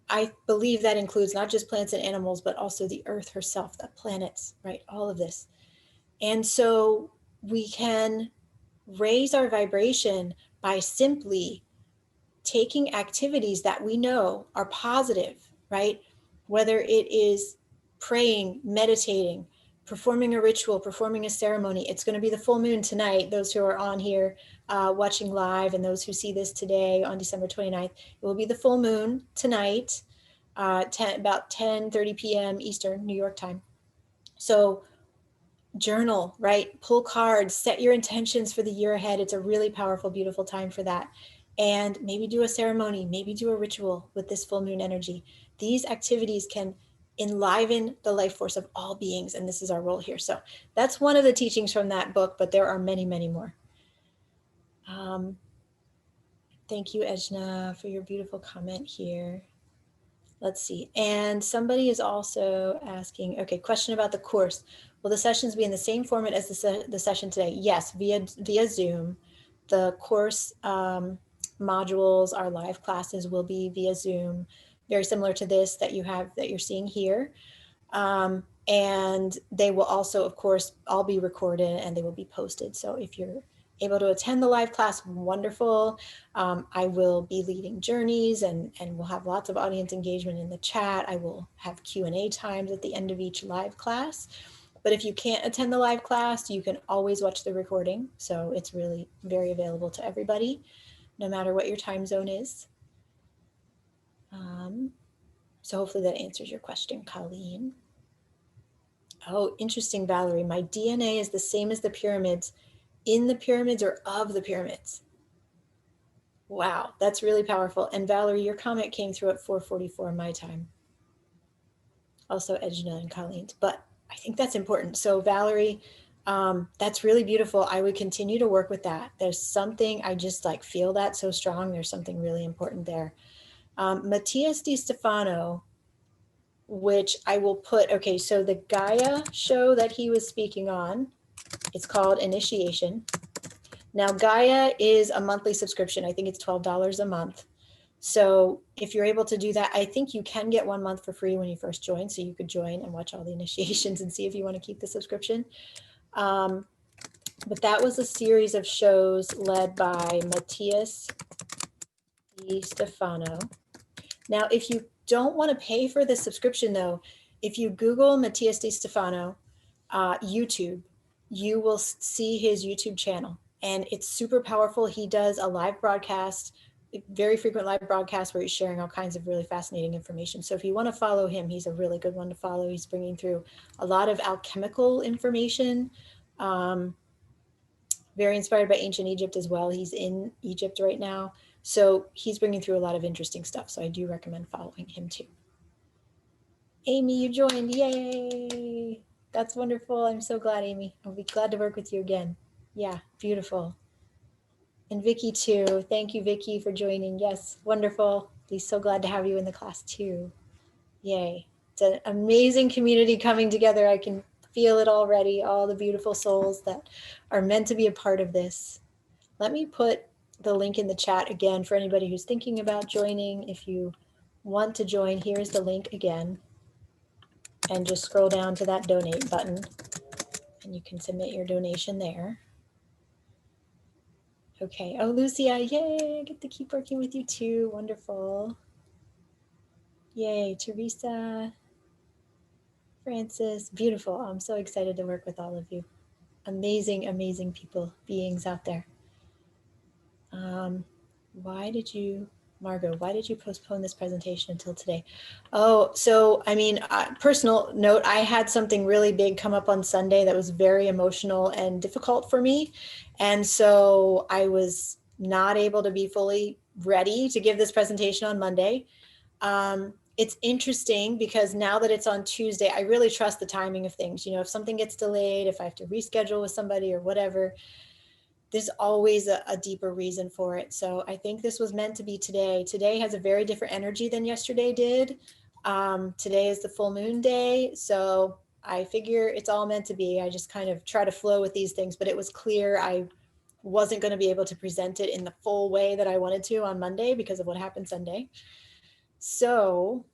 I believe that includes not just plants and animals, but also the earth herself, the planets, right? All of this. And so we can raise our vibration by simply taking activities that we know are positive, right? Whether it is praying, meditating, performing a ritual, performing a ceremony. It's going to be the full moon tonight. Those who are on here watching live and those who see this today on December 29th, it will be the full moon tonight, about 10:30 p.m. Eastern, New York time. So journal, right? Pull cards, set your intentions for the year ahead. It's a really powerful, beautiful time for that. And maybe do a ceremony, maybe do a ritual with this full moon energy. These activities can enliven the life force of all beings, and this is our role here. So that's one of the teachings from that book, but there are many, many more. Thank you, Ejna, for your beautiful comment here. Let's see. And somebody is also asking, okay, question about the course. Will the sessions be in the same format as the session today? Yes, via Zoom. The course modules, our live classes will be via Zoom, very similar to this that you're seeing here. And they will also, of course, all be recorded and they will be posted. So if you're able to attend the live class, wonderful. I will be leading journeys and we'll have lots of audience engagement in the chat. I will have Q&A times at the end of each live class. But if you can't attend the live class, you can always watch the recording. So it's really very available to everybody, no matter what your time zone is. So hopefully that answers your question, Colleen. Oh, interesting, Valerie. My DNA is the same as the pyramids, in the pyramids or of the pyramids. Wow, that's really powerful. And Valerie, your comment came through at 4:44 my time. Also Edna and Colleen's, but I think that's important. So Valerie, that's really beautiful. I would continue to work with that. There's something, I just like feel that so strong. There's something really important there. Matthias Di Stefano, which I will put, okay, so the Gaia show that he was speaking on, it's called Initiation. Now Gaia is a monthly subscription. I think it's $12 a month. So if you're able to do that, I think you can get 1 month for free when you first join. So you could join and watch all the initiations and see if you want to keep the subscription. But that was a series of shows led by Matthias Di Stefano. Now, if you don't want to pay for the subscription though, if you Google Matthias Di Stefano, YouTube, you will see his YouTube channel and it's super powerful. He does a live broadcast, very frequent live broadcast where he's sharing all kinds of really fascinating information. So if you want to follow him, he's a really good one to follow. He's bringing through a lot of alchemical information, very inspired by ancient Egypt as well. He's in Egypt right now. So he's bringing through a lot of interesting stuff. So I do recommend following him too. Amy, you joined. Yay. That's wonderful. I'm so glad, Amy. I'll be glad to work with you again. Yeah, beautiful. And Vicky too. Thank you, Vicky, for joining. Yes, wonderful. Be so glad to have you in the class too. Yay. It's an amazing community coming together. I can feel it already, all the beautiful souls that are meant to be a part of this. Let me put the link in the chat again for anybody who's thinking about joining. If you want to join, here's the link again. And just scroll down to that donate button and you can submit your donation there. Okay. Oh, Lucia, yay. I get to keep working with you too. Wonderful. Yay. Teresa, Francis, beautiful. I'm so excited to work with all of you. Amazing, amazing people, beings out there. Why did you, Margot, why did you postpone this presentation until today? Oh, so, I mean, personal note, I had something really big come up on Sunday that was very emotional and difficult for me. And so I was not able to be fully ready to give this presentation on Monday. It's interesting because now that it's on Tuesday, I really trust the timing of things. You know, if something gets delayed, if I have to reschedule with somebody or whatever, there's always a deeper reason for it. So I think this was meant to be today. Today has a very different energy than yesterday did. Today is the full moon day. So I figure it's all meant to be. I just kind of try to flow with these things, but it was clear I wasn't going to be able to present it in the full way that I wanted to on Monday because of what happened Sunday. So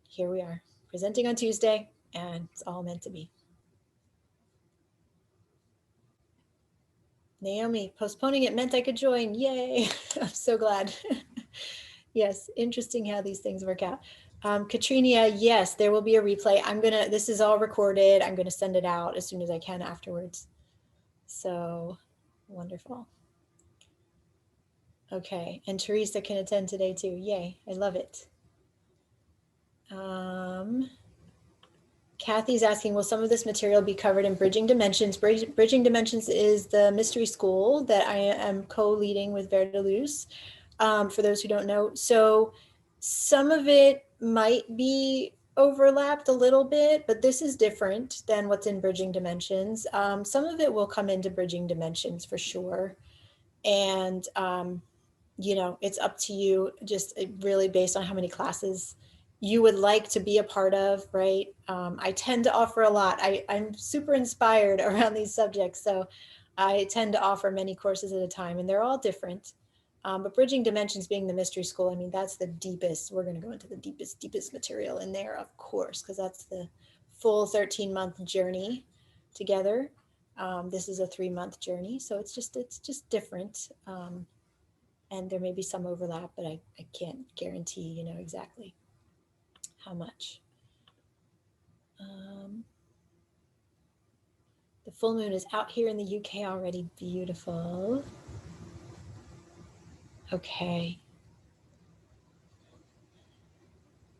here we are presenting on Tuesday and it's all meant to be. Naomi, postponing it meant I could join. Yay. I'm so glad. Yes, interesting how these things work out. Katrina, yes, there will be a replay. This is all recorded. I'm going to send it out as soon as I can afterwards. So wonderful. Okay, and Teresa can attend today too. Yay, I love it. Kathy's asking, will some of this material be covered in Bridging Dimensions? Bridging Dimensions is the mystery school that I am co-leading with Verdeluz, for those who don't know. So some of it might be overlapped a little bit, but this is different than what's in Bridging Dimensions. Some of it will come into Bridging Dimensions for sure. And, you know, it's up to you, just really based on how many classes you would like to be a part of, right? I tend to offer a lot. I'm super inspired around these subjects. So I tend to offer many courses at a time and they're all different. But Bridging Dimensions being the mystery school, I mean, that's the deepest. We're going to go into the deepest material in there, of course, because that's the full 13-month journey together. This is a 3-month journey. So it's just different. And there may be some overlap, but I can't guarantee, you know, exactly how much. The full moon is out here in the UK already. Beautiful. Okay.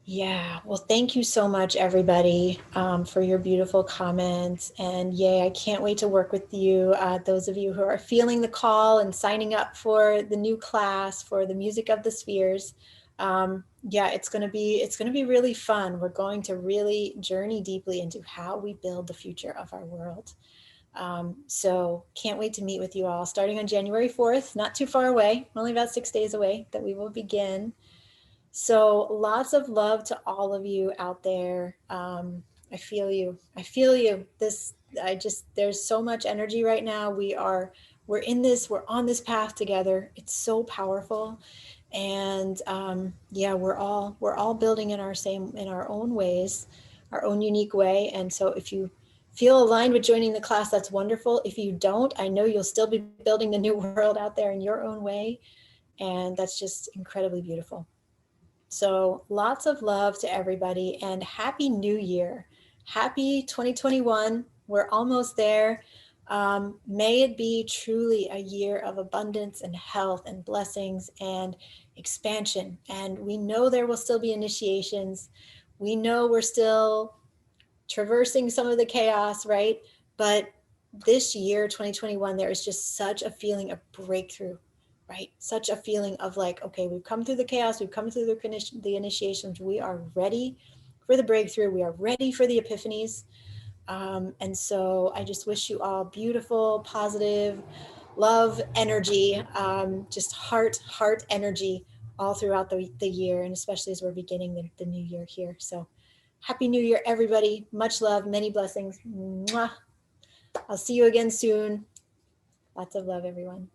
Yeah, well, thank you so much, everybody, for your beautiful comments. And yay, I can't wait to work with you. Those of you who are feeling the call and signing up for the new class for the Music of the Spheres. Yeah, it's gonna be really fun. We're going to really journey deeply into how we build the future of our world. So can't wait to meet with you all starting on January 4th, not too far away, only about 6 days away that we will begin. So lots of love to all of you out there. I feel you. I feel you. There's so much energy right now. We're on this path together. It's so powerful. And yeah, we're all building in our own ways, our own unique way. And so if you feel aligned with joining the class, that's wonderful. If you don't, I know you'll still be building the new world out there in your own way. And that's just incredibly beautiful. So, lots of love to everybody and Happy New Year. Happy 2021. We're almost there. May it be truly a year of abundance and health and blessings and expansion. And we know there will still be initiations. We know we're still traversing some of the chaos, right? But this year, 2021, there is just such a feeling of breakthrough, right? Such a feeling of like, okay, we've come through the chaos, we've come through the initiations, we are ready for the breakthrough, we are ready for the epiphanies. And so I just wish you all beautiful, positive, love energy, just heart energy all throughout the year, and especially as we're beginning the new year here. So Happy New Year, everybody. Much love, many blessings. Mwah. I'll see you again soon. Lots of love, everyone.